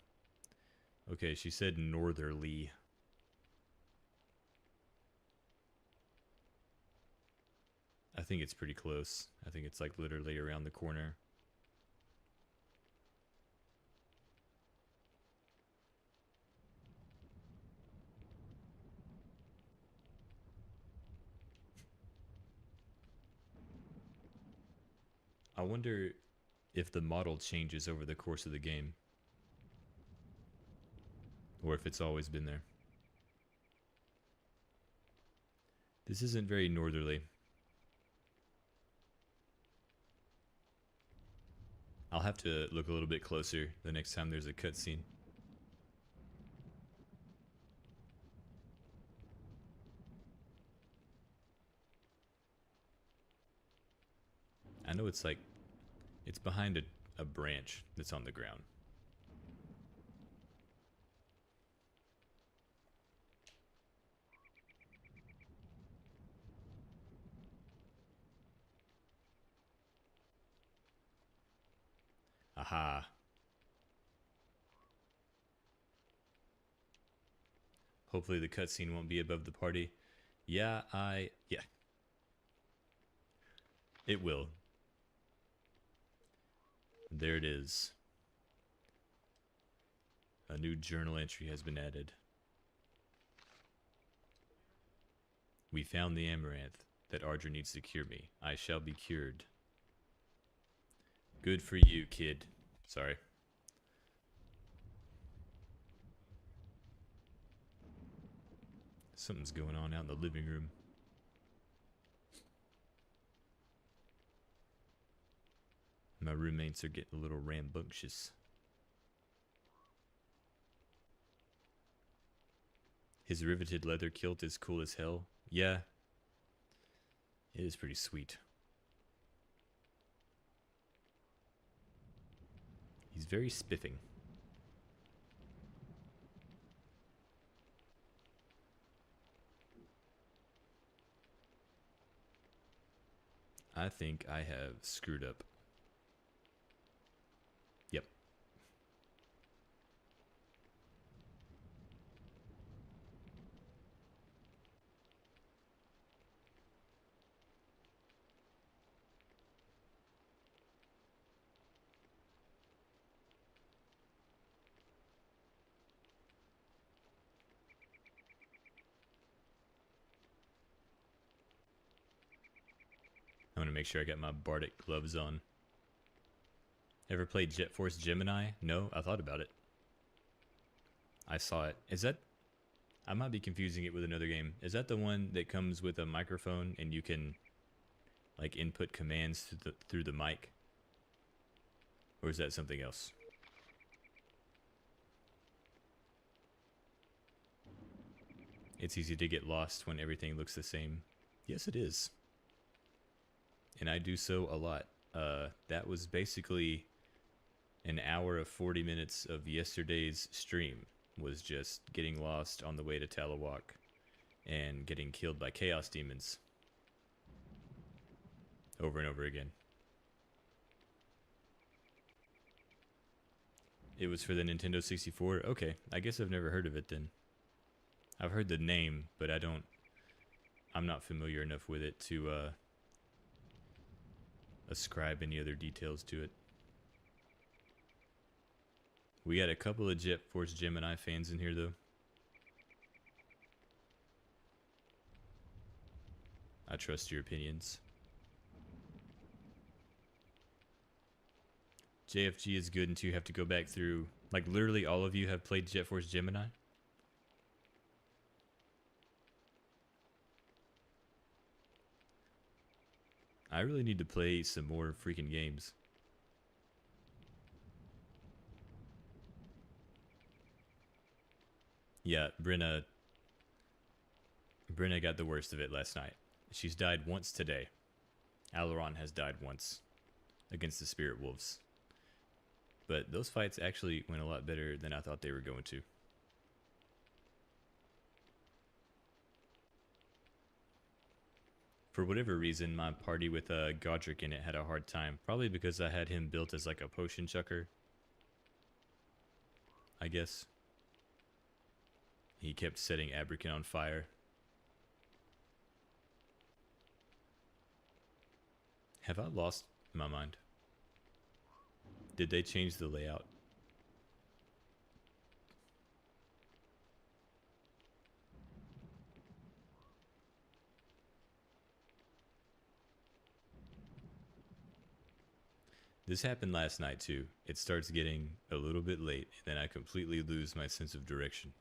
Okay, she said northerly. I think it's pretty close. I think it's like literally around the corner. I wonder if the model changes over the course of the game. Or if it's always been there. This isn't very northerly. I'll have to look a little bit closer the next time there's a cutscene. I know it's like, it's behind a branch that's on the ground. Aha. Hopefully the cutscene won't be above the party. Yeah. It will. There it is. A new journal entry has been added. We found the amaranth that Ardra needs to cure me. I shall be cured. Good for you, kid. Sorry. Something's going on out in the living room. My roommates are getting a little rambunctious. His riveted leather kilt is cool as hell. Yeah. It is pretty sweet. He's very spiffing. I think I have screwed up. Yep. want to make sure I got my Bardic gloves on. Ever played Jet Force Gemini? No, I thought about it. I saw it. Is that... I might be confusing it with another game. Is that the one that comes with a microphone and you can like input commands through the mic? Or is that something else? It's easy to get lost when everything looks the same. Yes, it is. And I do so a lot. That was basically an hour of 40 minutes of yesterday's stream. Was just getting lost on the way to Talawalk and getting killed by chaos demons over and over again. It was for the Nintendo 64? Okay, I guess I've never heard of it then. I've heard the name, but I'm not familiar enough with it to ascribe any other details to it. We got a couple of Jet Force Gemini fans in here, though. I trust your opinions. JFG is good until you have to go back through... Like, literally all of you have played Jet Force Gemini? I really need to play some more freaking games. Yeah, Brenna got the worst of it last night. She's died once today. Alaron has died once against the Spirit Wolves. But those fights actually went a lot better than I thought they were going to. For whatever reason, my party with Godric in it had a hard time. Probably because I had him built as like a potion chucker, I guess. He kept setting Abrakan on fire. Have I lost my mind? Did they change the layout? This happened last night too. It starts getting a little bit late, and then I completely lose my sense of direction.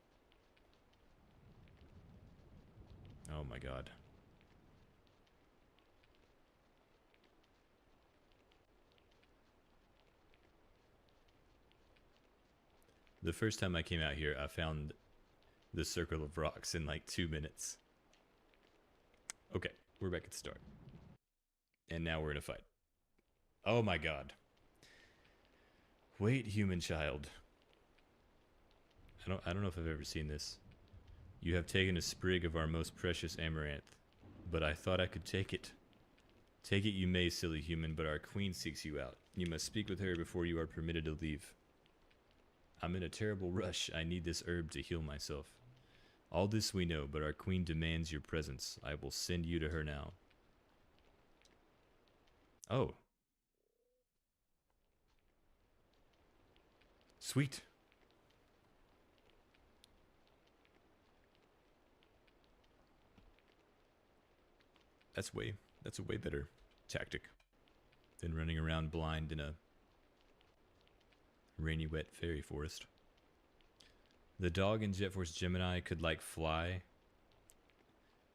Oh my god. The first time I came out here, I found the circle of rocks in like 2 minutes. Okay, we're back at the start. And now we're in a fight. Oh my god. Wait, human child. I don't know if I've ever seen this. You have taken a sprig of our most precious amaranth, but I thought I could take it. Take it you may, silly human, but our queen seeks you out. You must speak with her before you are permitted to leave. I'm in a terrible rush. I need this herb to heal myself. All this we know, but our queen demands your presence. I will send you to her now. Oh. Sweet. That's a way better tactic than running around blind in a rainy, wet fairy forest. The dog in Jet Force Gemini could like fly.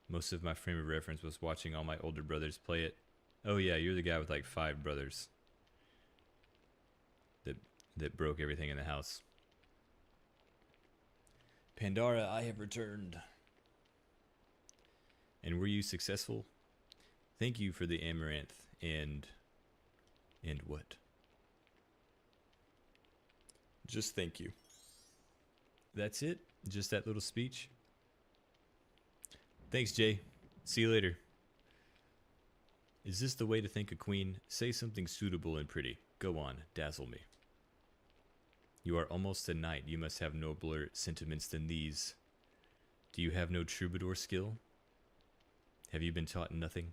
Most of my frame of reference was watching all my older brothers play it. Oh yeah, you're the guy with like 5 brothers that broke everything in the house. Pandora, I have returned. And were you successful? Thank you for the amaranth and what? Just thank you. That's it? Just that little speech? Thanks, Jay. See you later. Is this the way to thank a queen? Say something suitable and pretty. Go on, dazzle me. You are almost a knight. You must have nobler sentiments than these. Do you have no troubadour skill? Have you been taught nothing?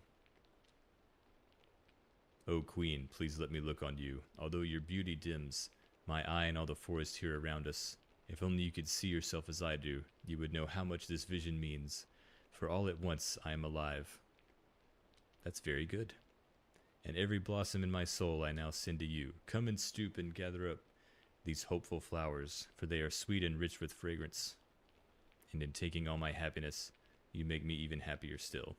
O queen, please let me look on you. Although your beauty dims my eye and all the forest here around us, if only you could see yourself as I do, you would know how much this vision means. For all at once, I am alive. That's very good. And every blossom in my soul I now send to you. Come and stoop and gather up these hopeful flowers, for they are sweet and rich with fragrance. And in taking all my happiness, you make me even happier still.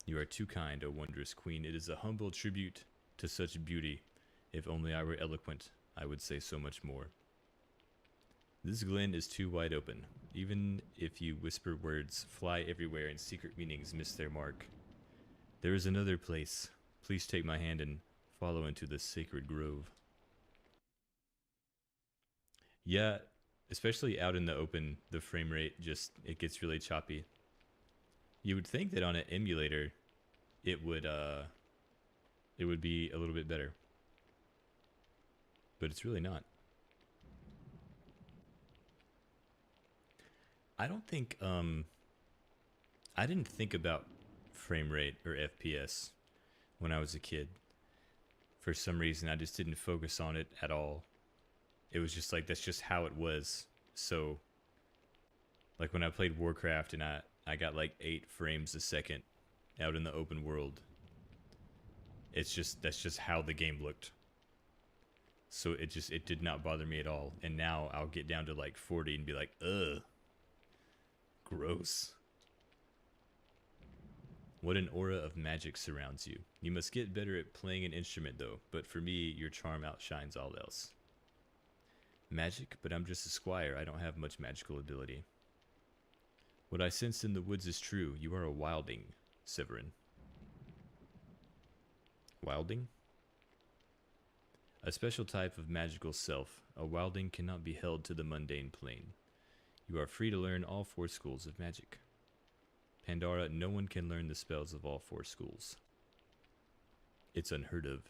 You are too kind, O wondrous queen. It is a humble tribute to such beauty. If only I were eloquent, I would say so much more. This glen is too wide open. Even if you whisper words, fly everywhere, and secret meanings miss their mark. There is another place. Please take my hand and follow into this sacred grove. Yeah, especially out in the open, the frame rate it gets really choppy. You would think that on an emulator, it would be a little bit better. But it's really not. I don't think, I didn't think about frame rate or FPS when I was a kid. For some reason, I just didn't focus on it at all. It was just like, that's just how it was. So, like when I played Warcraft and I got like 8 frames a second out in the open world. That's just how the game looked. So it did not bother me at all. And now I'll get down to like 40 and be like, ugh. Gross. What an aura of magic surrounds you. You must get better at playing an instrument though, but for me, your charm outshines all else. Magic? But I'm just a squire. I don't have much magical ability. What I sensed in the woods is true. You are a wilding, Sevoran. Wilding? A special type of magical self. A wilding cannot be held to the mundane plane. You are free to learn all 4 schools of magic. Pandora, no one can learn the spells of all 4 schools. It's unheard of.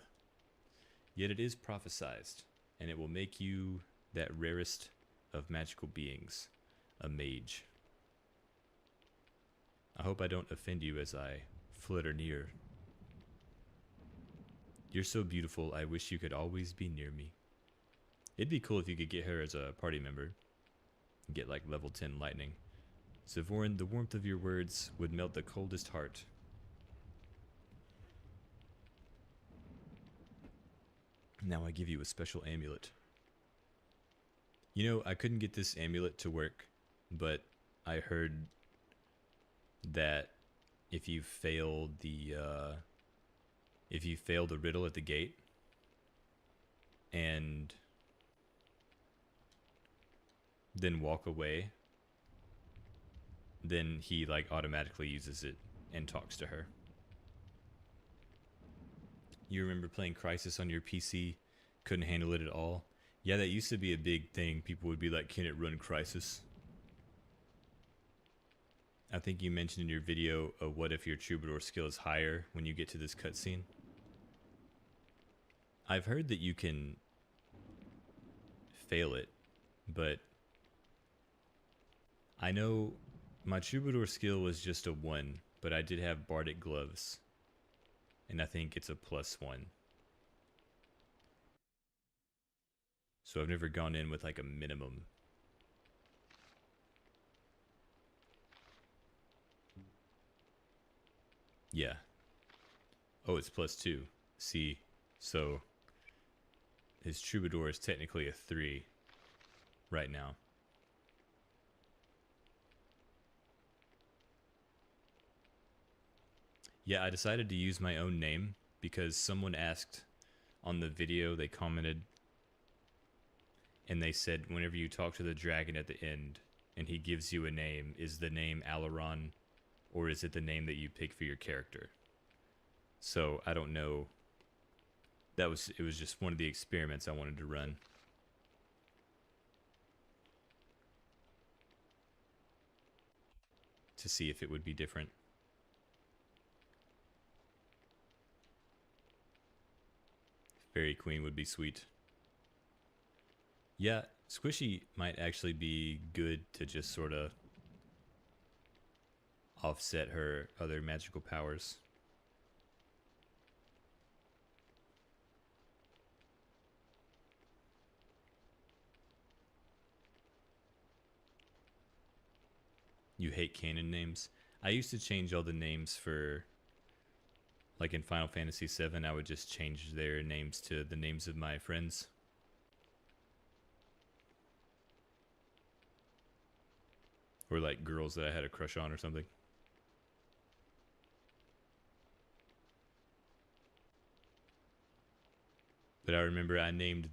Yet it is prophesized, and it will make you that rarest of magical beings, a mage. I hope I don't offend you as I flutter near. You're so beautiful, I wish you could always be near me. It'd be cool if you could get her as a party member. Get like level 10 lightning. Sevoran, the warmth of your words would melt the coldest heart. Now I give you a special amulet. You know, I couldn't get this amulet to work, but I heard that if you fail the riddle at the gate and then walk away, then he like automatically uses it and talks to her. You remember playing Crisis on your PC? Couldn't handle it at all? Yeah, that used to be a big thing. People would be like, can it run Crisis? I think you mentioned in your video, what if your troubadour skill is higher when you get to this cutscene? I've heard that you can fail it, but I know my troubadour skill was just a 1, but I did have bardic gloves, and I think it's a +1. So I've never gone in with like a minimum. Yeah. Oh, it's +2. See, so his troubadour is technically a 3 right now. Yeah, I decided to use my own name because someone asked on the video, they commented, and they said whenever you talk to the dragon at the end and he gives you a name, is the name Alaron or is it the name that you pick for your character? So I don't know. It was just one of the experiments I wanted to run. To see if it would be different. Fairy Queen would be sweet. Yeah, Squishy might actually be good to just sort of offset her other magical powers. You hate canon names? I used to change all the names for Like in Final Fantasy VII, I would just change their names to the names of my friends. Or like girls that I had a crush on or something. But I remember I named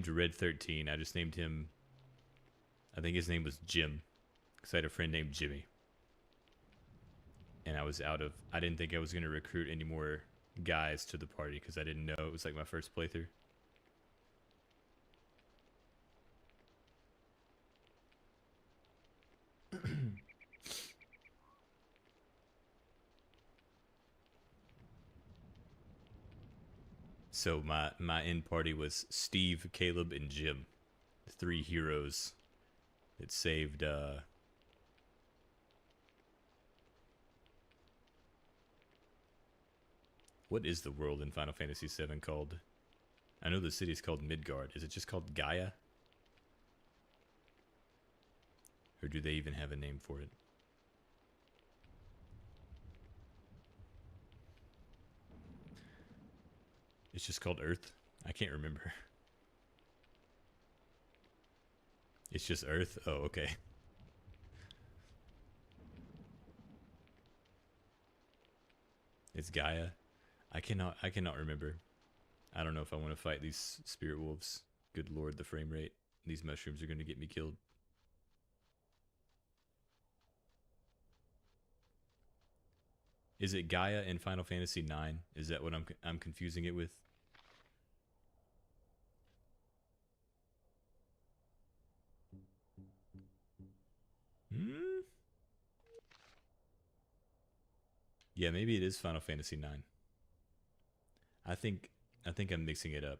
Red 13. I just named him, I think his name was Jim. Because I had a friend named Jimmy. And I didn't think I was going to recruit any more guys to the party because I didn't know it was like my first playthrough. So my end party was Steve, Caleb, and Jim. 3 heroes that saved what is the world in Final Fantasy VII called? I know the city's called Midgard. Is it just called Gaia? Or do they even have a name for it? It's just called Earth? I can't remember. It's just Earth? Oh, okay. It's Gaia. I cannot remember. I don't know if I want to fight these spirit wolves. Good lord, the frame rate. These mushrooms are going to get me killed. Is it Gaia in Final Fantasy IX? Is that what I'm confusing it with? Hmm? Yeah, maybe it is Final Fantasy IX. I think I'm mixing it up.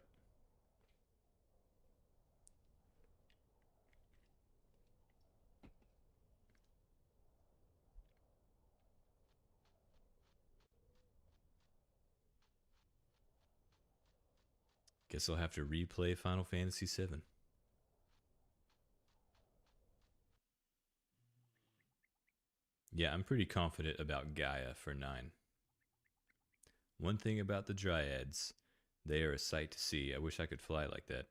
Guess I'll have to replay Final Fantasy VII. Yeah, I'm pretty confident about Gaia for 9. One thing about the Dryads, they are a sight to see. I wish I could fly like that.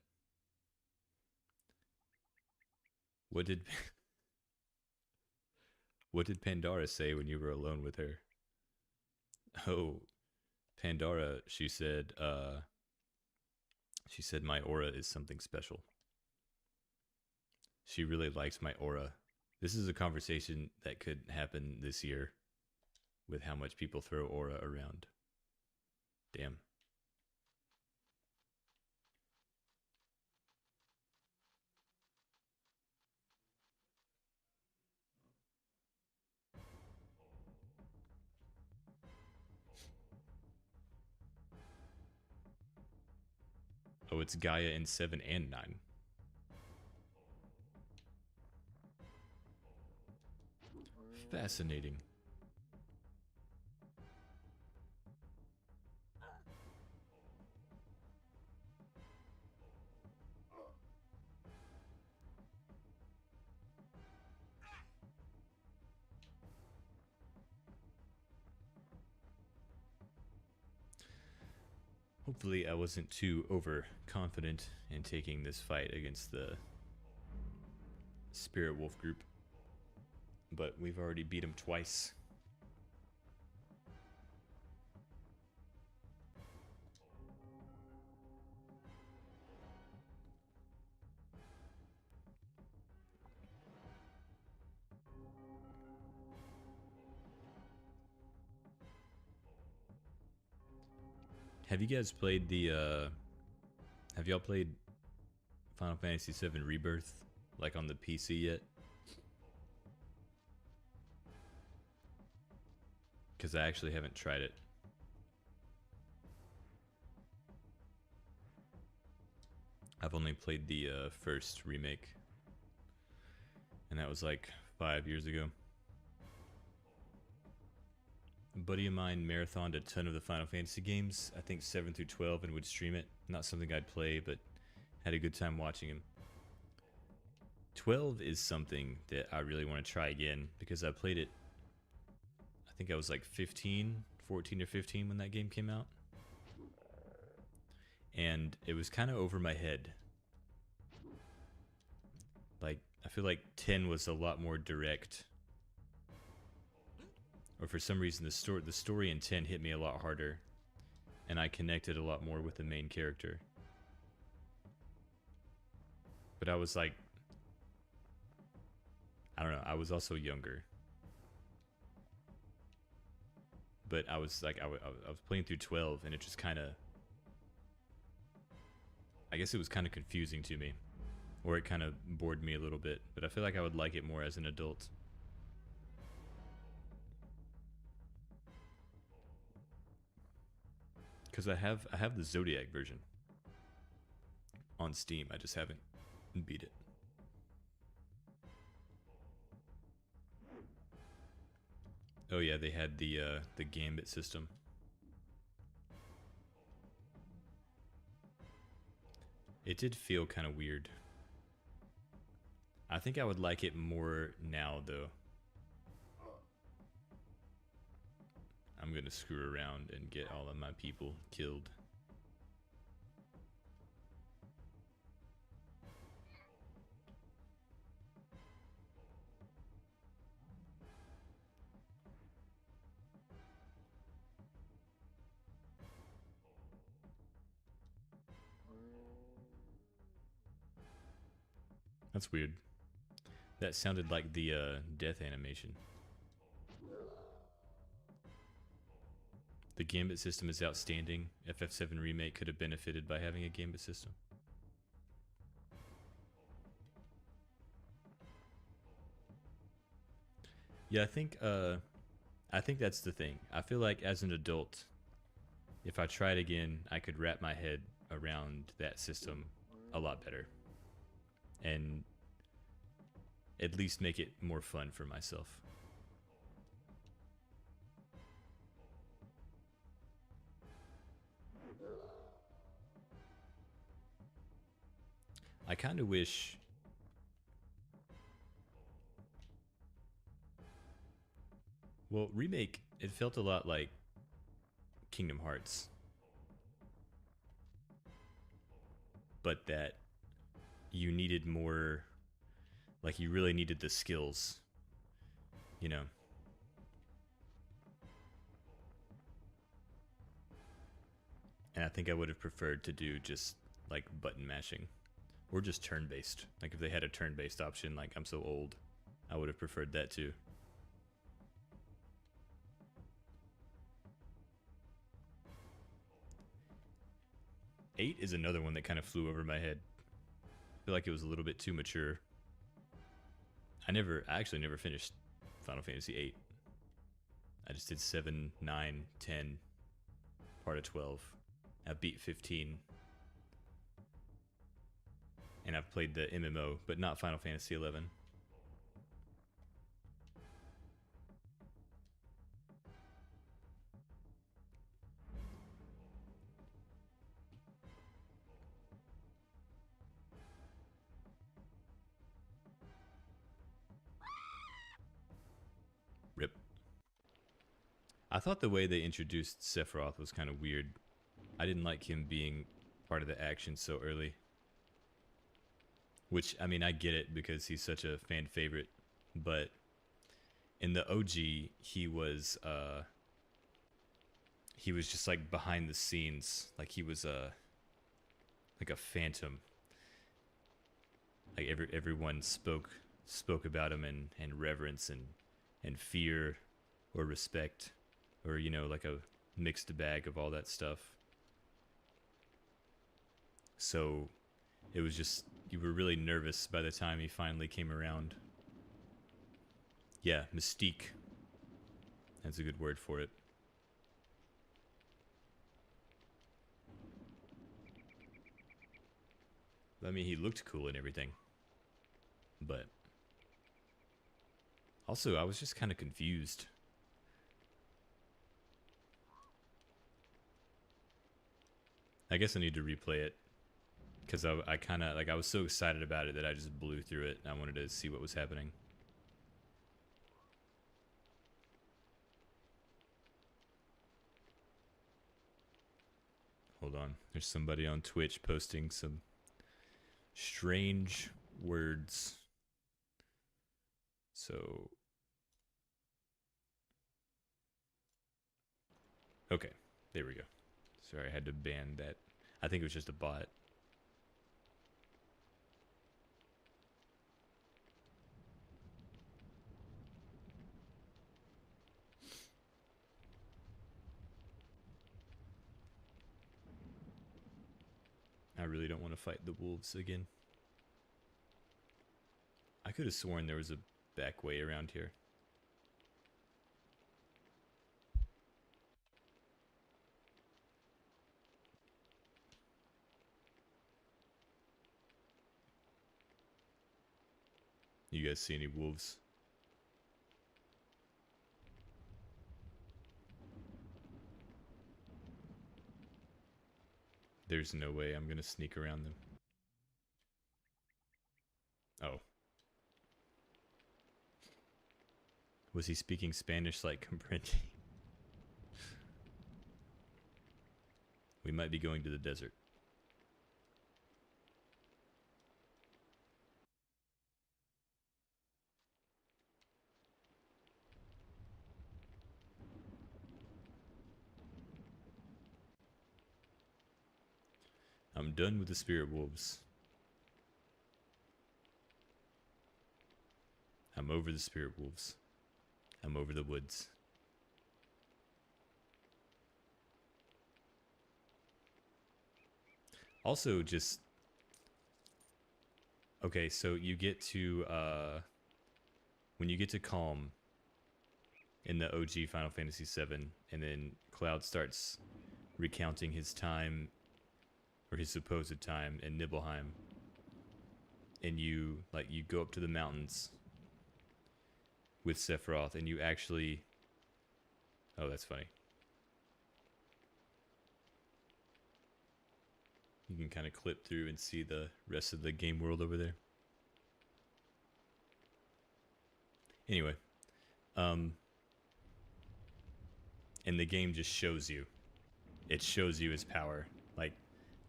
What did what did Pandora say when you were alone with her? Oh, Pandora, she said my aura is something special. She really likes my aura. This is a conversation that could happen this year with how much people throw aura around. Damn. Oh, it's Gaia in 7 and 9. Fascinating. Hopefully I wasn't too overconfident in taking this fight against the Spirit Wolf group. But we've already beat him twice. Have you guys played have y'all played Final Fantasy VII Rebirth, like on the PC yet? Because I actually haven't tried it. I've only played the first remake, and that was like 5 years ago. A buddy of mine marathoned a ton of the Final Fantasy games, I think 7 through 12, and would stream it. Not something I'd play, but had a good time watching him. 12 is something that I really want to try again because I played it, I think I was like 15 14 or 15 when that game came out. And it was kind of over my head. Like, I feel like 10 was a lot more direct. Or for some reason, the story in 10 hit me a lot harder. And I connected a lot more with the main character. But I was like, I don't know, I was also younger. But I was like, I was playing through 12, and it just kind of, I guess it was kind of confusing to me. Or it kind of bored me a little bit. But I feel like I would like it more as an adult. Because I have the Zodiac version on Steam. I just haven't beat it. Oh yeah, they had the Gambit system. It did feel kind of weird. I think I would like it more now, though. I'm gonna screw around and get all of my people killed. That's weird. That sounded like the death animation. The Gambit system is outstanding. FF7 Remake could have benefited by having a Gambit system. Yeah, I think that's the thing. I feel like as an adult, if I tried again, I could wrap my head around that system a lot better. And at least make it more fun for myself. I kind of wish... Well, Remake, it felt a lot like Kingdom Hearts. But that you needed more... Like, you really needed the skills. You know? And I think I would have preferred to do just, like, button mashing. Or just turn-based. Like, if they had a turn-based option, like, I'm so old, I would have preferred that too. Eight is another one that kind of flew over my head. I feel like it was a little bit too mature. I actually never finished Final Fantasy VIII. I just did 7, 9, 10, part of 12. I beat 15. And I've played the MMO, but not Final Fantasy XI. Rip. I thought the way they introduced Sephiroth was kind of weird. I didn't like him being part of the action so early. Which, I mean, I get it because he's such a fan favorite. But in the OG, he was just like behind the scenes. Like he was like a phantom. Like everyone spoke about him in reverence and fear or respect, or, you know, like a mixed bag of all that stuff. So it was just, you were really nervous by the time he finally came around. Yeah, mystique. That's a good word for it. I mean, he looked cool and everything. But also, I was just kind of confused. I guess I need to replay it. Because I kind of, like, I was so excited about it that I just blew through it. And I wanted to see what was happening. Hold on. There's somebody on Twitch posting some strange words. So, okay, there we go. Sorry, I had to ban that. I think it was just a bot. I really don't want to fight the wolves again. I could have sworn there was a back way around here. You guys see any wolves? There's no way I'm gonna sneak around them. Oh. Was he speaking Spanish like comprende? We might be going to the desert. I'm done with the spirit wolves. I'm over the spirit wolves. I'm over the woods. Also, just... Okay, so you get to... when you get to Calm in the OG Final Fantasy VII, and then Cloud starts recounting his time, or his supposed time, in Nibelheim, and you go up to the mountains with Sephiroth, and you actually... Oh, that's funny. You can kind of clip through and see the rest of the game world over there. Anyway, and the game just shows you. It shows you his power. Like,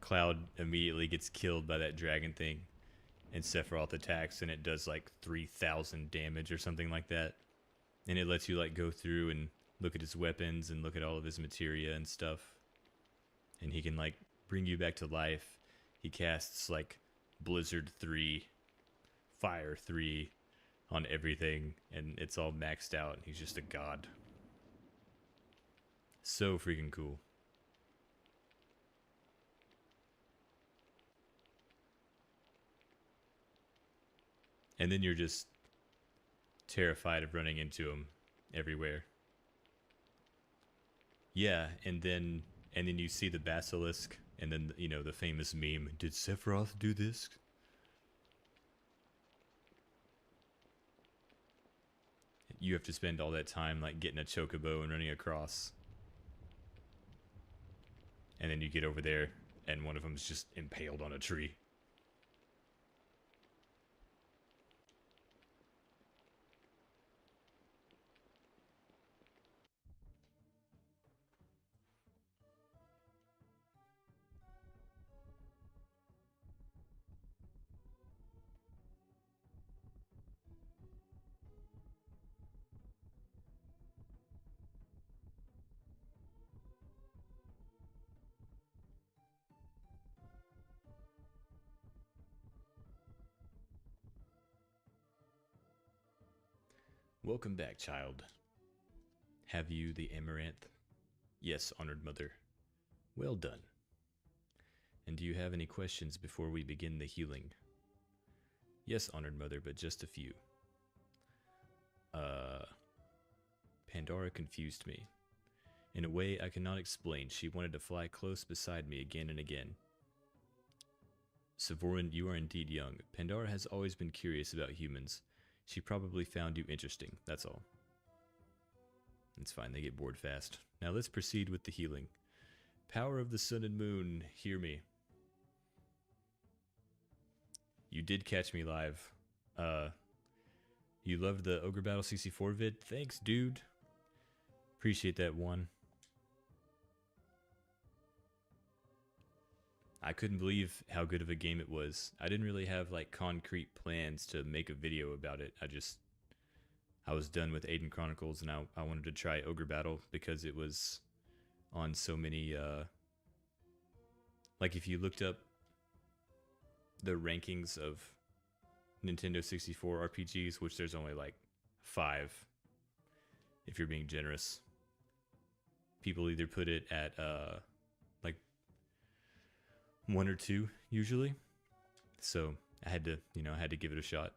Cloud immediately gets killed by that dragon thing, and Sephiroth attacks, and it does like 3,000 damage or something like that. And it lets you like go through and look at his weapons and look at all of his materia and stuff. And he can like bring you back to life. He casts like Blizzard 3, Fire 3 on everything, and it's all maxed out, and he's just a god. So freaking cool. And then you're just terrified of running into him everywhere. Yeah, and then you see the basilisk, and then, you know, the famous meme, did Sephiroth do this? You have to spend all that time like getting a chocobo and running across. And then you get over there, and one of them is just impaled on a tree. Welcome back, child. Have you the amaranth? Yes, honored mother. Well done. And do you have any questions before we begin the healing? Yes, honored mother, but just a few. Pandora confused me. In a way I cannot explain, she wanted to fly close beside me again and again. Sevoran, you are indeed young. Pandora has always been curious about humans. She probably found you interesting, that's all. It's fine, they get bored fast. Now let's proceed with the healing. Power of the sun and moon, hear me. You did catch me live. You loved the Ogre Battle CC4 vid? Thanks, dude. Appreciate that one. I couldn't believe how good of a game it was. I didn't really have like concrete plans to make a video about it. I was done with Aidyn Chronicles, and I wanted to try Ogre Battle because it was on so many like if you looked up the rankings of Nintendo 64 RPGs, which there's only like 5 if you're being generous. People either put it at like 1 or 2 usually. So I had to give it a shot.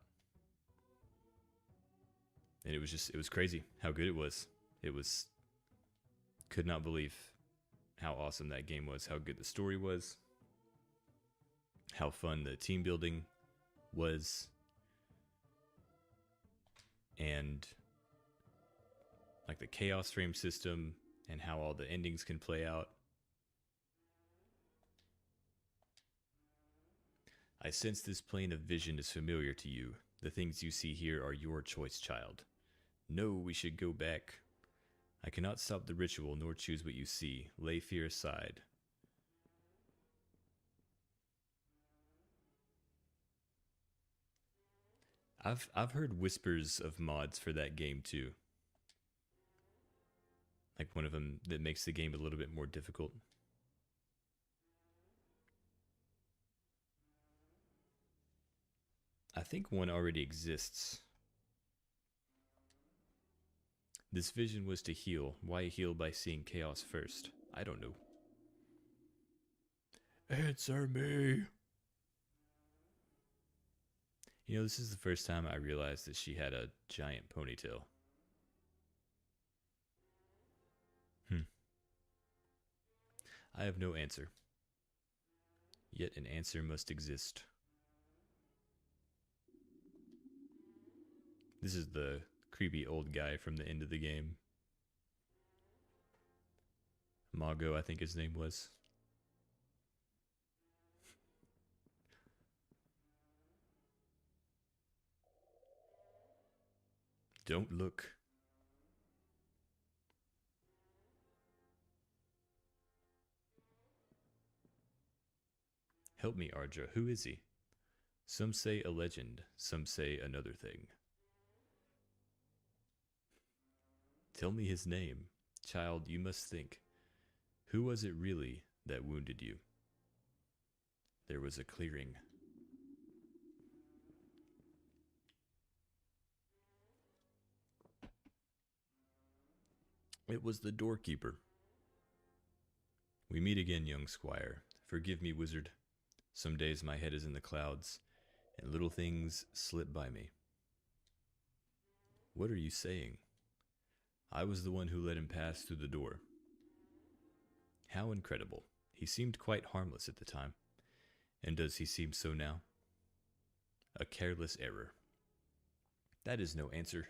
And it was crazy how good it was. Could not believe how awesome that game was, how good the story was, how fun the team building was, and like the chaos frame system and how all the endings can play out. I sense this plane of vision is familiar to you. The things you see here are your choice, child. No, we should go back. I cannot stop the ritual nor choose what you see. Lay fear aside. I've heard whispers of mods for that game too. Like one of them that makes the game a little bit more difficult. I think one already exists. This vision was to heal. Why heal by seeing chaos first? I don't know. Answer me. You know, this is the first time I realized that she had a giant ponytail. I have no answer. Yet an answer must exist. This is the creepy old guy from the end of the game. Mago, I think his name was. Don't look. Help me, Ardra. Who is he? Some say a legend, some say another thing. Tell me his name. Child, you must think. Who was it really that wounded you? There was a clearing. It was the doorkeeper. We meet again, young squire. Forgive me, wizard. Some days my head is in the clouds, and little things slip by me. What are you saying? I was the one who let him pass through the door. How incredible. He seemed quite harmless at the time. And does he seem so now? A careless error. That is no answer.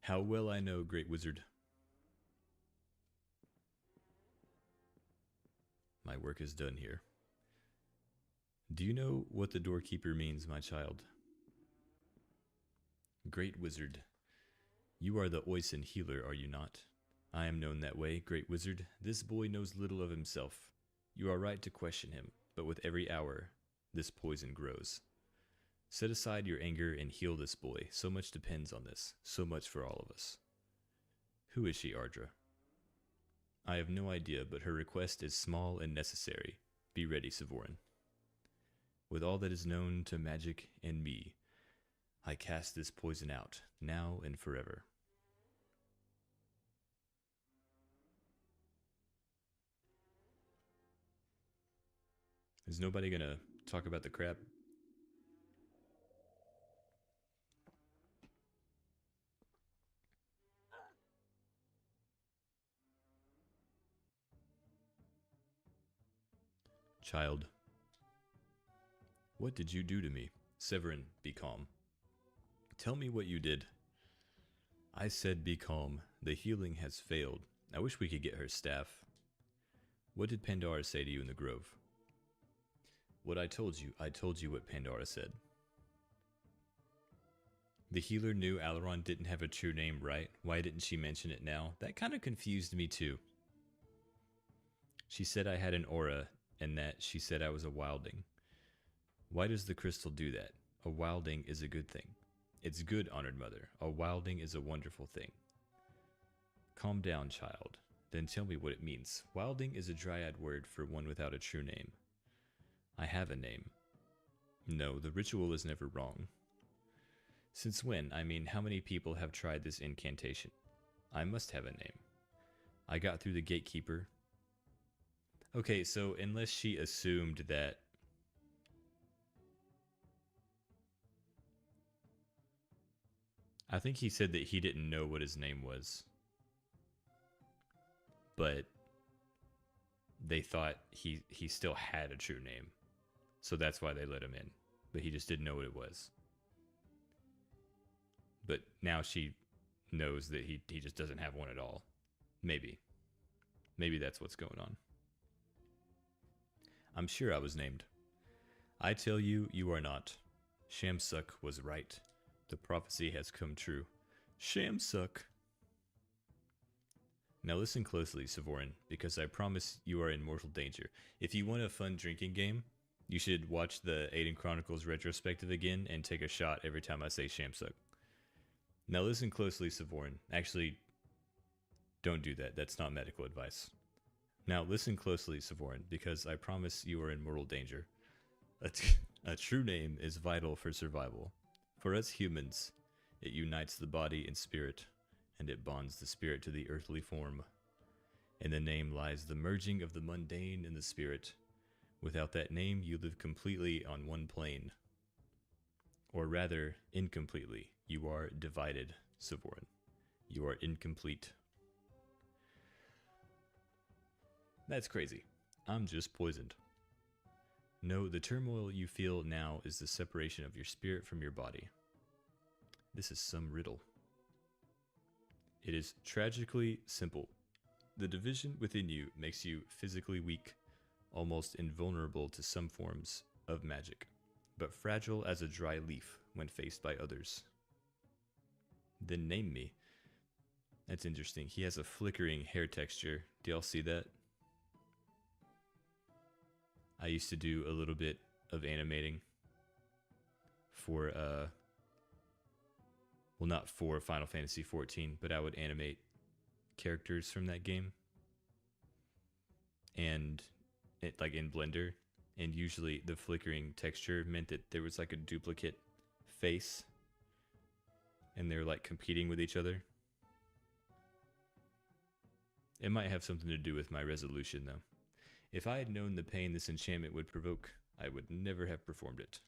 How well I know, great wizard. My work is done here. Do you know what the doorkeeper means, my child? Great wizard. You are the Oisin healer, are you not? I am known that way, great wizard. This boy knows little of himself. You are right to question him, but with every hour, this poison grows. Set aside your anger and heal this boy. So much depends on this, so much for all of us. Who is she, Ardra? I have no idea, but her request is small and necessary. Be ready, Sevoran. With all that is known to magic and me, I cast this poison out, now and forever. Is nobody gonna talk about the crap? Child. What did you do to me? Severin, be calm. Tell me what you did. I said be calm. The healing has failed. I wish we could get her staff. What did Pandora say to you in the grove? What I told you what Pandora said. The healer knew Alaron didn't have a true name, right? Why didn't she mention it now? That kind of confused me too. She said I had an aura and that she said I was a wilding. Why does the crystal do that? A wilding is a good thing. It's good, honored mother. A wilding is a wonderful thing. Calm down, child. Then tell me what it means. Wilding is a dryad word for one without a true name. I have a name. No, the ritual is never wrong. Since when? I mean, how many people have tried this incantation? I must have a name. I got through the gatekeeper. Okay, so unless she assumed that... I think he said that he didn't know what his name was. But they thought he still had a true name. So that's why they let him in. But he just didn't know what it was. But now she knows that he just doesn't have one at all. Maybe. Maybe that's what's going on. I'm sure I was named. I tell you, you are not. Shamsuck was right. The prophecy has come true. Shamsuck. Now listen closely, Sevoran, because I promise you are in mortal danger. If you want a fun drinking game, you should watch the Aidyn Chronicles retrospective again and take a shot every time I say Shamsuck. Now listen closely, Sevoran. Actually, don't do that. That's not medical advice. Now listen closely, Sevoran, because I promise you are in mortal danger. A true name is vital for survival. For us humans, it unites the body and spirit, and it bonds the spirit to the earthly form. In the name lies the merging of the mundane and the spirit. Without that name, you live completely on one plane. Or rather, incompletely. You are divided, Sevoran. You are incomplete. That's crazy. I'm just poisoned. No, the turmoil you feel now is the separation of your spirit from your body. This is some riddle. It is tragically simple. The division within you makes you physically weak, almost invulnerable to some forms of magic, but fragile as a dry leaf when faced by others. Then name me. That's interesting. He has a flickering hair texture. Do y'all see that? I used to do a little bit of animating for, well, not for Final Fantasy XIV, but I would animate characters from that game. And it, like in Blender, and usually the flickering texture meant that there was like a duplicate face, and they're like competing with each other. It might have something to do with my resolution, though. If I had known the pain this enchantment would provoke, I would never have performed it.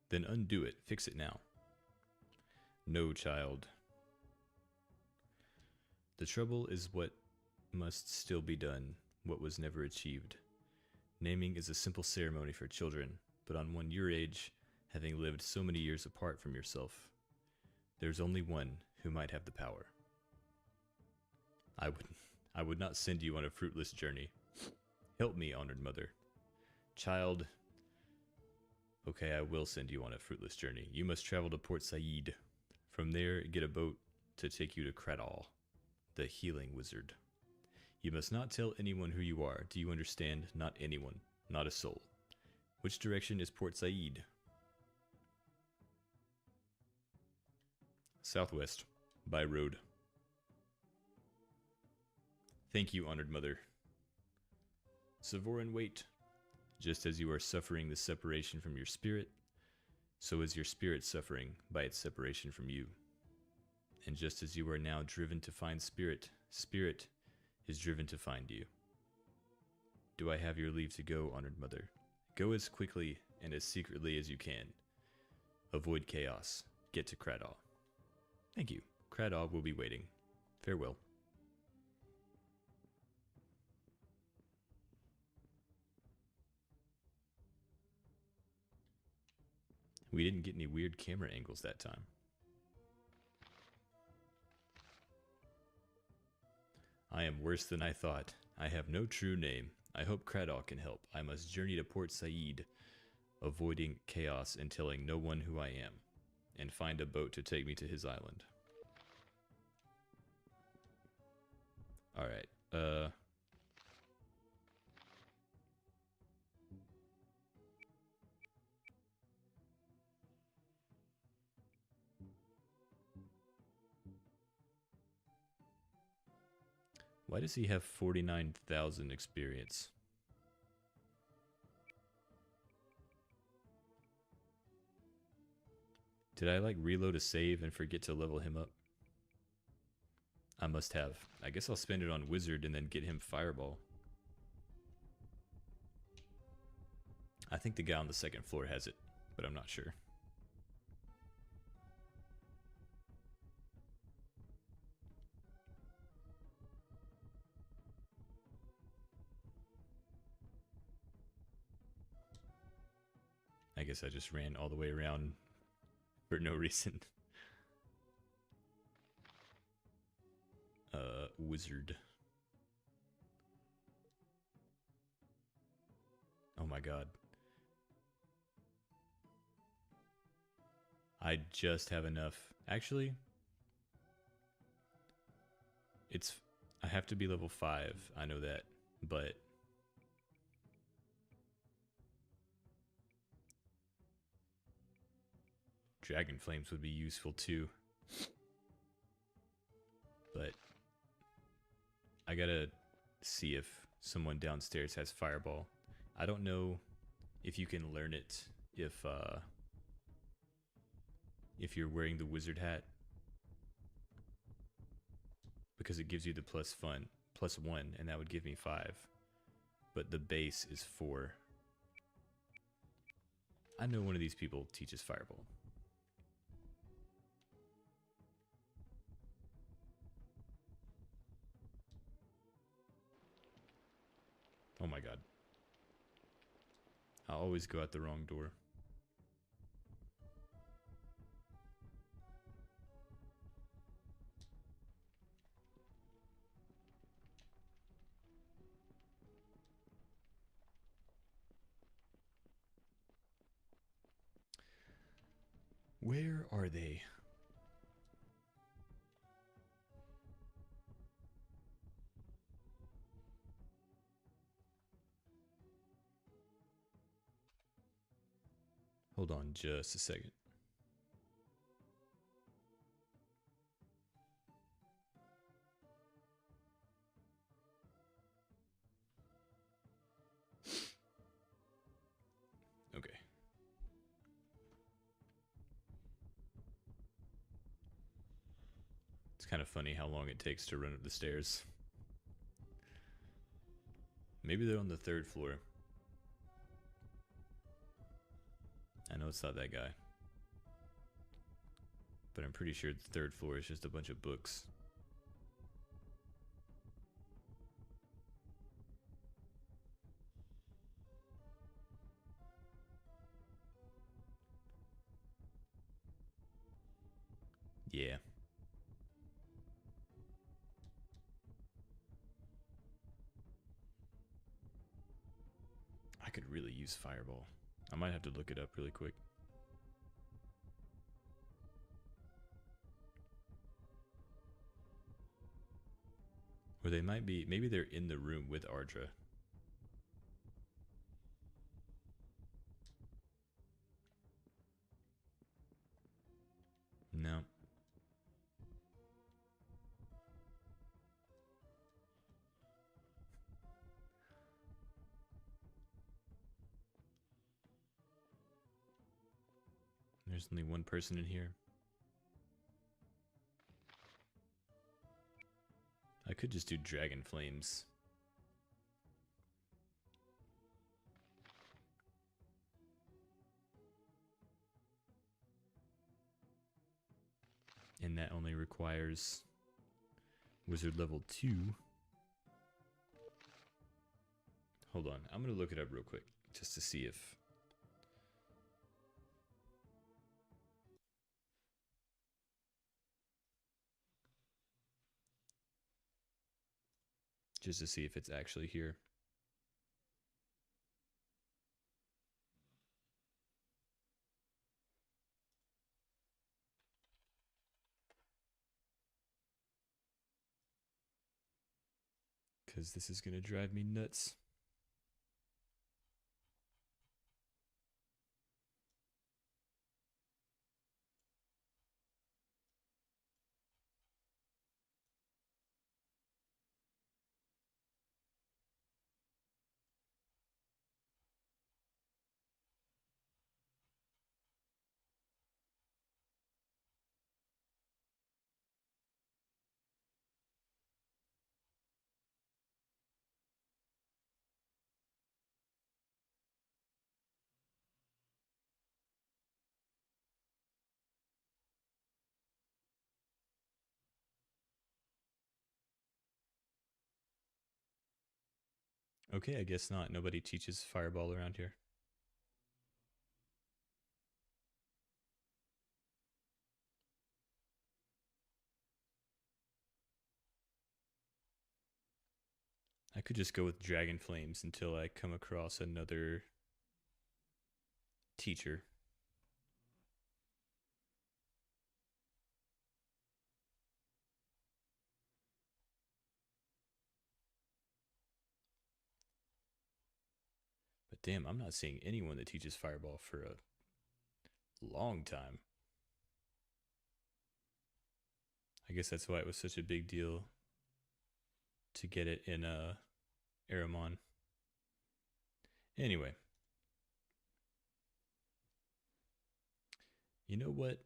Then undo it. Fix it now. No, child. The trouble is what must still be done, what was never achieved. Naming is a simple ceremony for children, but on one your age, having lived so many years apart from yourself, there's only one who might have the power. I would not send you on a fruitless journey. Help me, honored mother. Child. Okay, I will send you on a fruitless journey. You must travel to Port Said. From there, get a boat to take you to Kradal, the healing wizard. You must not tell anyone who you are. Do you understand? Not anyone. Not a soul. Which direction is Port Said? Southwest. By road. Thank you, honored mother. Sevoran, wait. Just as you are suffering the separation from your spirit, so is your spirit suffering by its separation from you. And just as you are now driven to find spirit, spirit is driven to find you. Do I have your leave to go, honored mother? Go as quickly and as secretly as you can. Avoid chaos. Get to Kradal. Thank you. Kradal will be waiting. Farewell. We didn't get any weird camera angles that time. I am worse than I thought. I have no true name. I hope Kradal can help. I must journey to Port Said, avoiding chaos and telling no one who I am, and find a boat to take me to his island. Alright, Why does he have 49,000 experience? Did I like reload a save and forget to level him up? I must have. I guess I'll spend it on Wizard and then get him Fireball. I think the guy on the second floor has it, but I'm not sure. I guess I just ran all the way around for no reason. Wizard. Oh my god. I just have enough. Actually, I have to be level 5, I know that, but Dragon Flames would be useful too. But I gotta see if someone downstairs has Fireball. I don't know if you can learn it if you're wearing the wizard hat, because it gives you the +1, and that would give me 5. But the base is 4. I know one of these people teaches Fireball. Oh my god. I always go out the wrong door. Where are they? Hold on just a second. Okay. It's kind of funny how long it takes to run up the stairs. Maybe they're on the 3rd floor. I know it's not that guy, but I'm pretty sure the 3rd floor is just a bunch of books. Yeah. I could really use Fireball. I might have to look it up really quick. Or they might be, maybe they're in the room with Ardra. No. There's only one person in here. I could just do Dragon Flames. And that only requires Wizard level 2. Hold on, I'm gonna look it up real quick just to see if... just to see if it's actually here. Because this is gonna drive me nuts. Okay, I guess not. Nobody teaches fireball around here. I could just go with dragon flames until I come across another teacher. But damn, I'm not seeing anyone that teaches fireball for a long time. I guess that's why it was such a big deal to get it in Aramon. Anyway, you know what?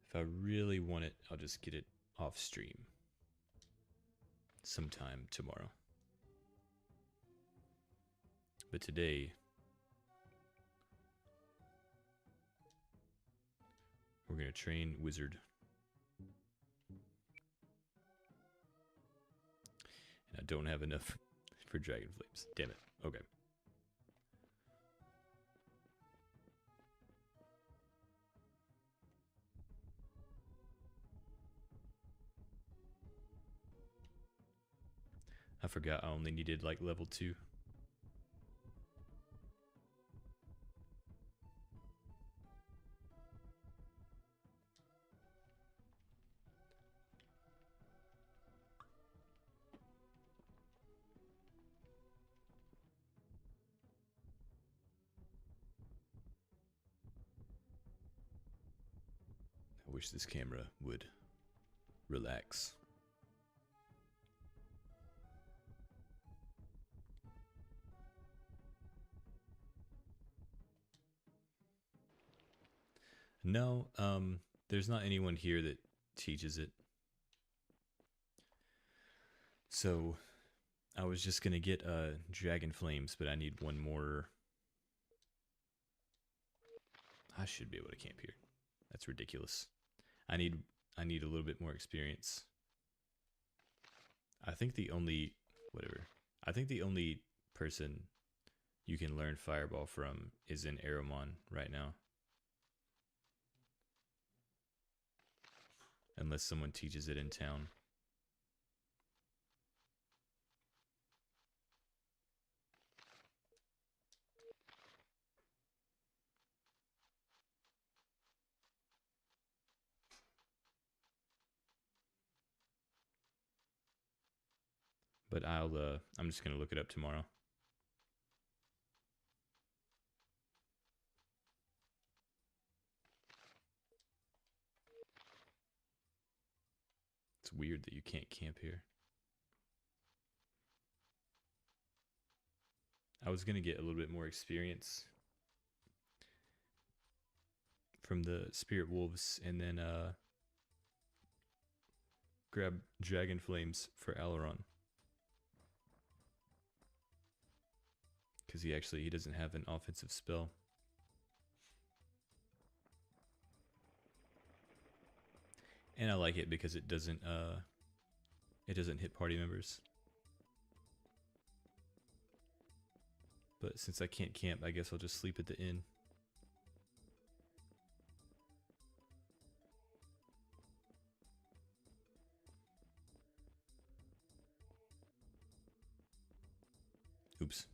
If I really want it, I'll just get it off stream sometime tomorrow. But today, we're going to train Wizard. And I don't have enough for Dragon Flames. Damn it. Okay. I forgot I only needed like level 2. I wish this camera would relax. No, there's not anyone here that teaches it. So I was just gonna get Dragon Flames, but I need one more. I should be able to camp here. That's ridiculous. I need a little bit more experience. I think the only person you can learn Fireball from is in Aramon right now. Unless someone teaches it in town. But I'm just gonna look it up tomorrow. It's weird that you can't camp here. I was gonna get a little bit more experience from the Spirit Wolves and then grab Dragon Flames for Alaron. Because he doesn't have an offensive spell. And I like it because it doesn't hit party members. But since I can't camp, I guess I'll just sleep at the inn. Oops.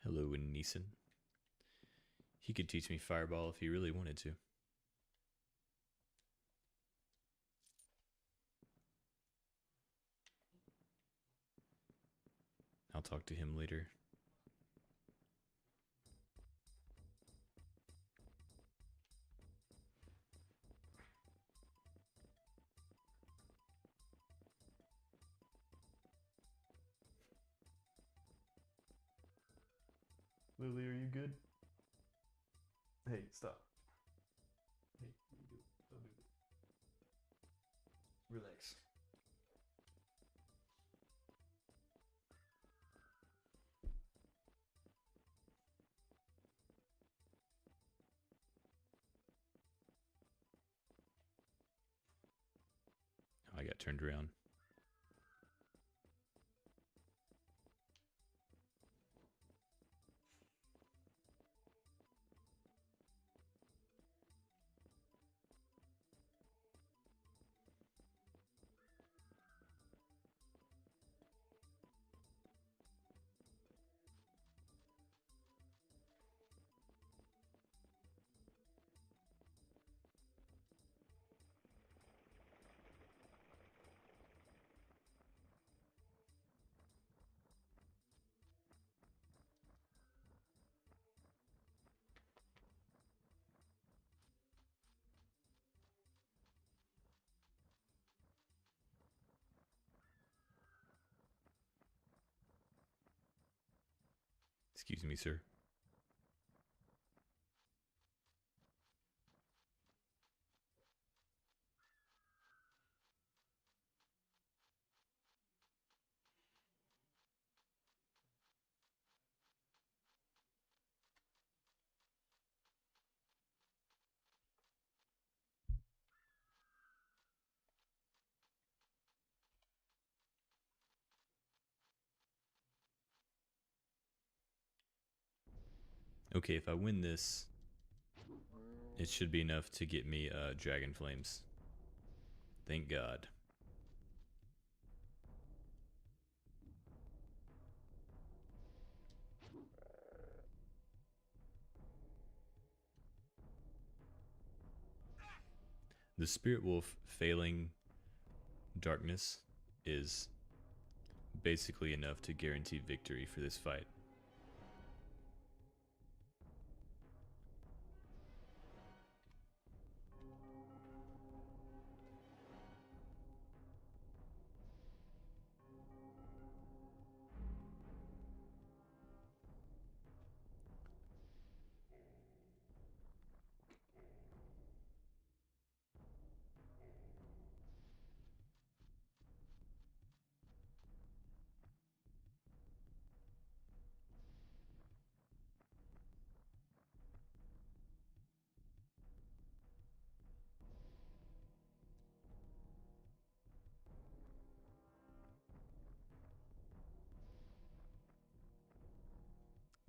Hello, Neeson. He could teach me Fireball if he really wanted to. I'll talk to him later. Lily, are you good? Hey, stop. Hey, what are you doing? Don't do that. Relax. Oh, I got turned around. Excuse me, sir. Okay, if I win this, it should be enough to get me Dragon Flames. Thank God. The Spirit Wolf failing darkness is basically enough to guarantee victory for this fight.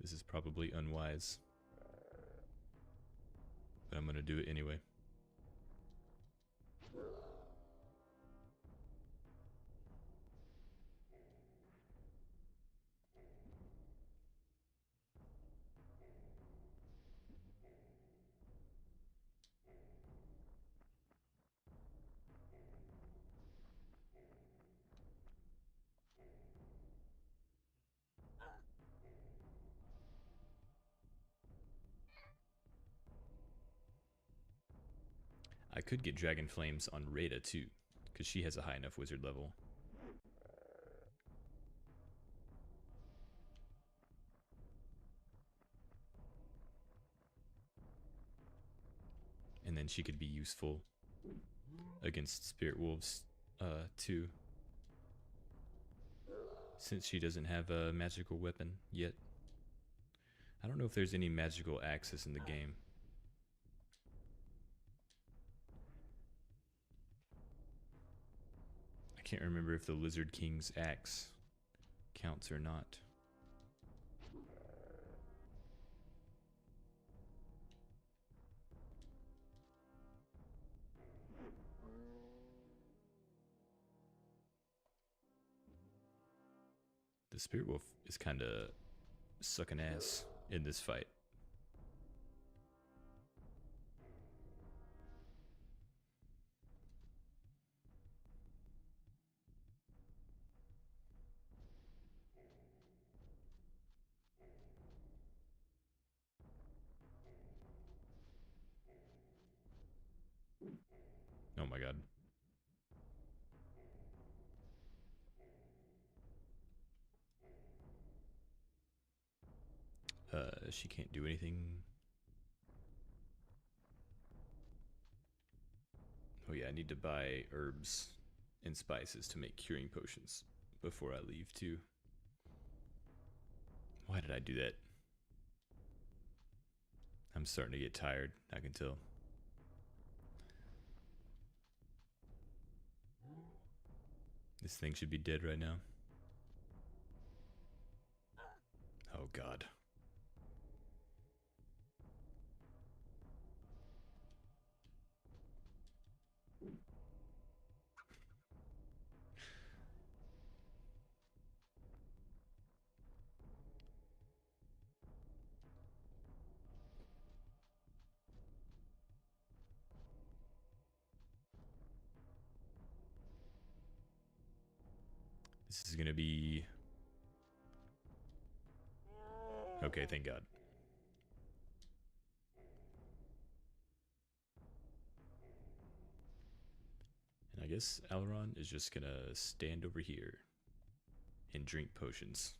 This is probably unwise, but I'm going to do it anyway. I could get Dragon Flames on Rada too, because she has a high enough wizard level. And then she could be useful against Spirit Wolves too, since she doesn't have a magical weapon yet. I don't know if there's any magical axes in the game. I can't remember if the Lizard King's axe counts or not. The Spirit Wolf is kind of sucking ass in this fight. Oh my god. She can't do anything. Oh yeah, I need to buy herbs and spices to make curing potions before I leave too. Why did I do that? I'm starting to get tired, I can tell. This thing should be dead right now. Oh god. This is gonna be... Okay, thank god. And I guess Aileron is just gonna stand over here and drink potions.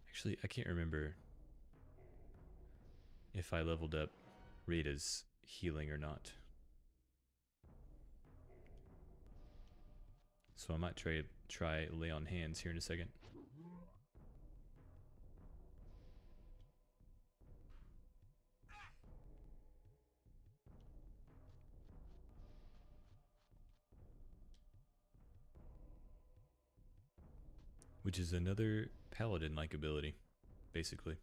Actually, I can't remember if I leveled up Rita's healing or not. So I might try lay on hands here in a second. Which is another paladin-like ability, basically.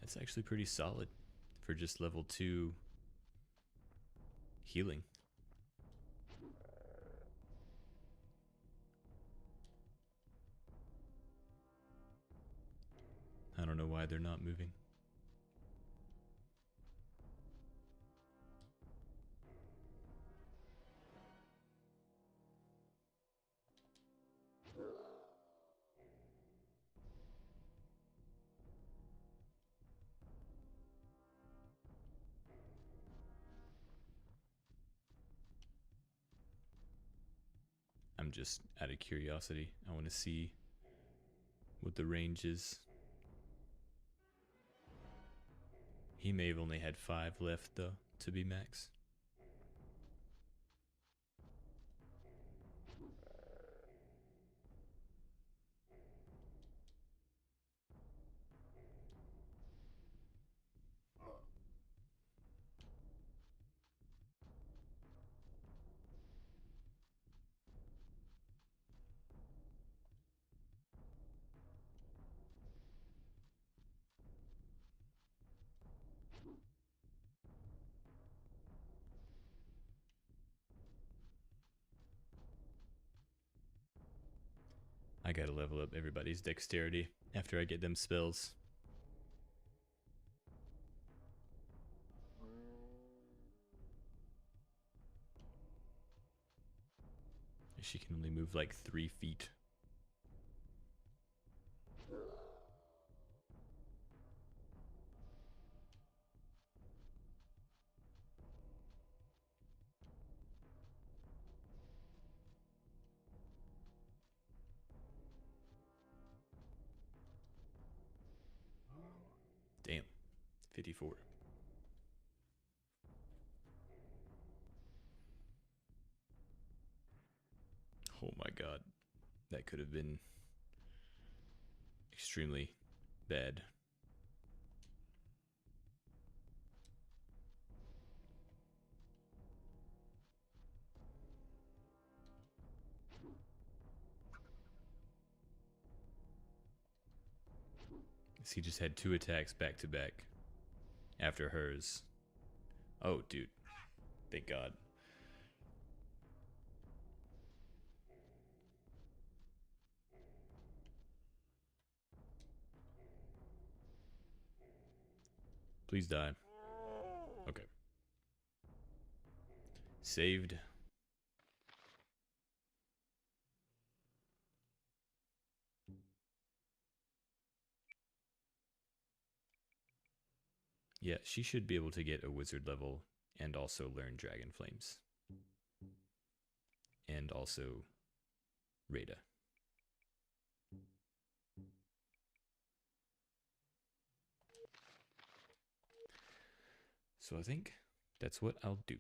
That's actually pretty solid for just level 2 healing. I don't know why they're not moving. I'm just out of curiosity. I want to see what the range is. He may have only had 5 left, though, to be max. I gotta level up everybody's dexterity after I get them spells. She can only move like 3 feet. Damn. 54. Oh my god. That could have been extremely bad. He just had 2 attacks back to back after hers. Oh, dude. Thank God. Please die. Okay. Saved. Yeah, she should be able to get a wizard level and also learn Dragon Flames. And also Rada. So I think that's what I'll do.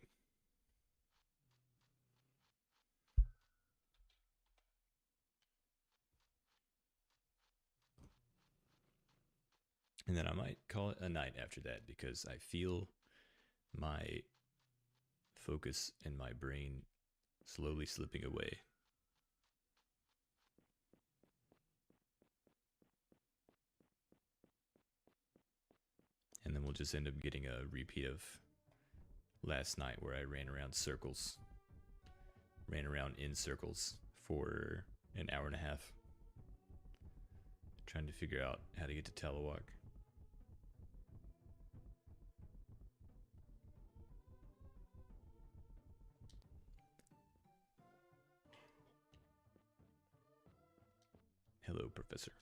And then I might call it a night after that because I feel my focus and my brain slowly slipping away. And then we'll just end up getting a repeat of last night where I ran around in circles for an hour and a half, trying to figure out how to get to Talawak. Hello, Professor.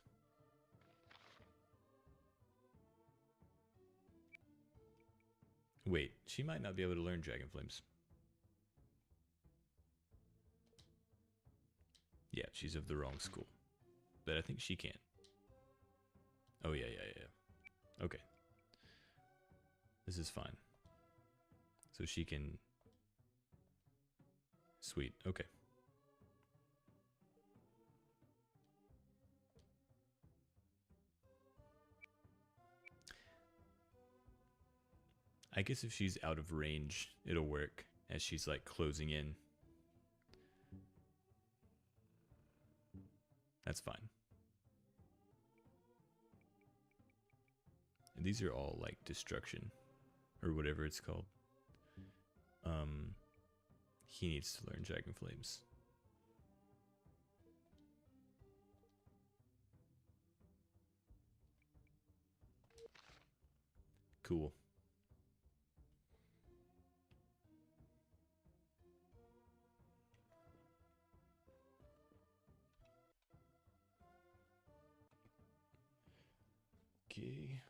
Wait, she might not be able to learn Dragon Flames. Yeah, she's of the wrong school. But I think she can. Oh, yeah. Okay. This is fine. So she can... Sweet, okay. I guess if she's out of range, it'll work as she's like closing in. That's fine. And these are all like destruction or whatever it's called. He needs to learn Dragon Flames. Cool. Okay.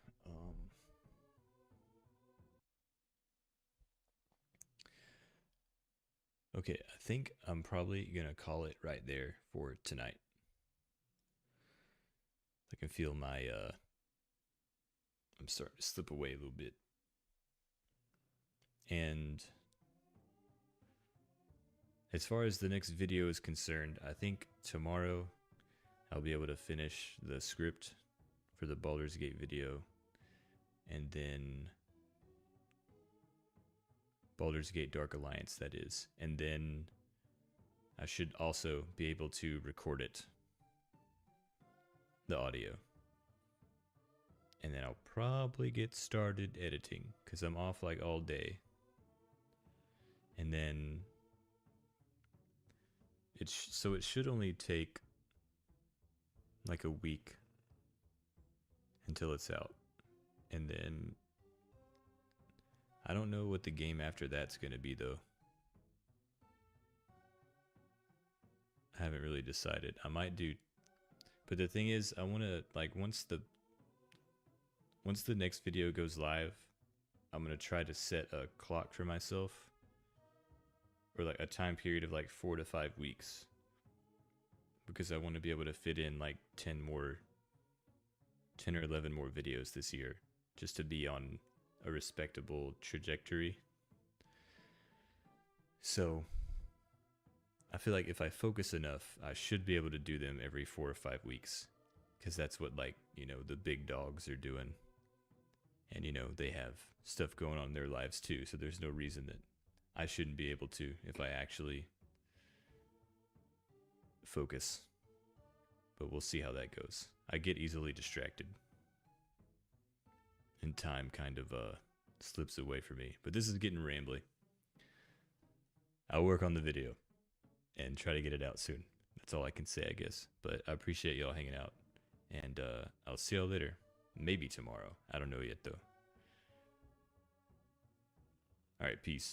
Okay, I think I'm probably gonna call it right there for tonight. I can feel my I'm starting to slip away a little bit. And as far as the next video is concerned, I think tomorrow I'll be able to finish the script for the Baldur's Gate video, and then Baldur's Gate Dark Alliance, that is. And then I should also be able to record it, the audio. And then I'll probably get started editing because I'm off like all day. And then so it should only take like a week until it's out. And then I don't know what the game after that's going to be though. I haven't really decided. I might do, but the thing is I want to like once the next video goes live, I'm going to try to set a clock for myself, or like a time period of like 4 to 5 weeks, because I want to be able to fit in like 10 or 11 more videos this year, just to be on a respectable trajectory. So I feel like if I focus enough, I should be able to do them every 4 or 5 weeks, because that's what, like, you know, the big dogs are doing. And, you know, they have stuff going on in their lives too, so there's no reason that I shouldn't be able to if I actually focus. But we'll see how that goes. I get easily distracted, and time kind of slips away from me. But this is getting rambly. I'll work on the video and try to get it out soon. That's all I can say, I guess. But I appreciate y'all hanging out, and I'll see y'all later. Maybe tomorrow. I don't know yet, though. All right, peace.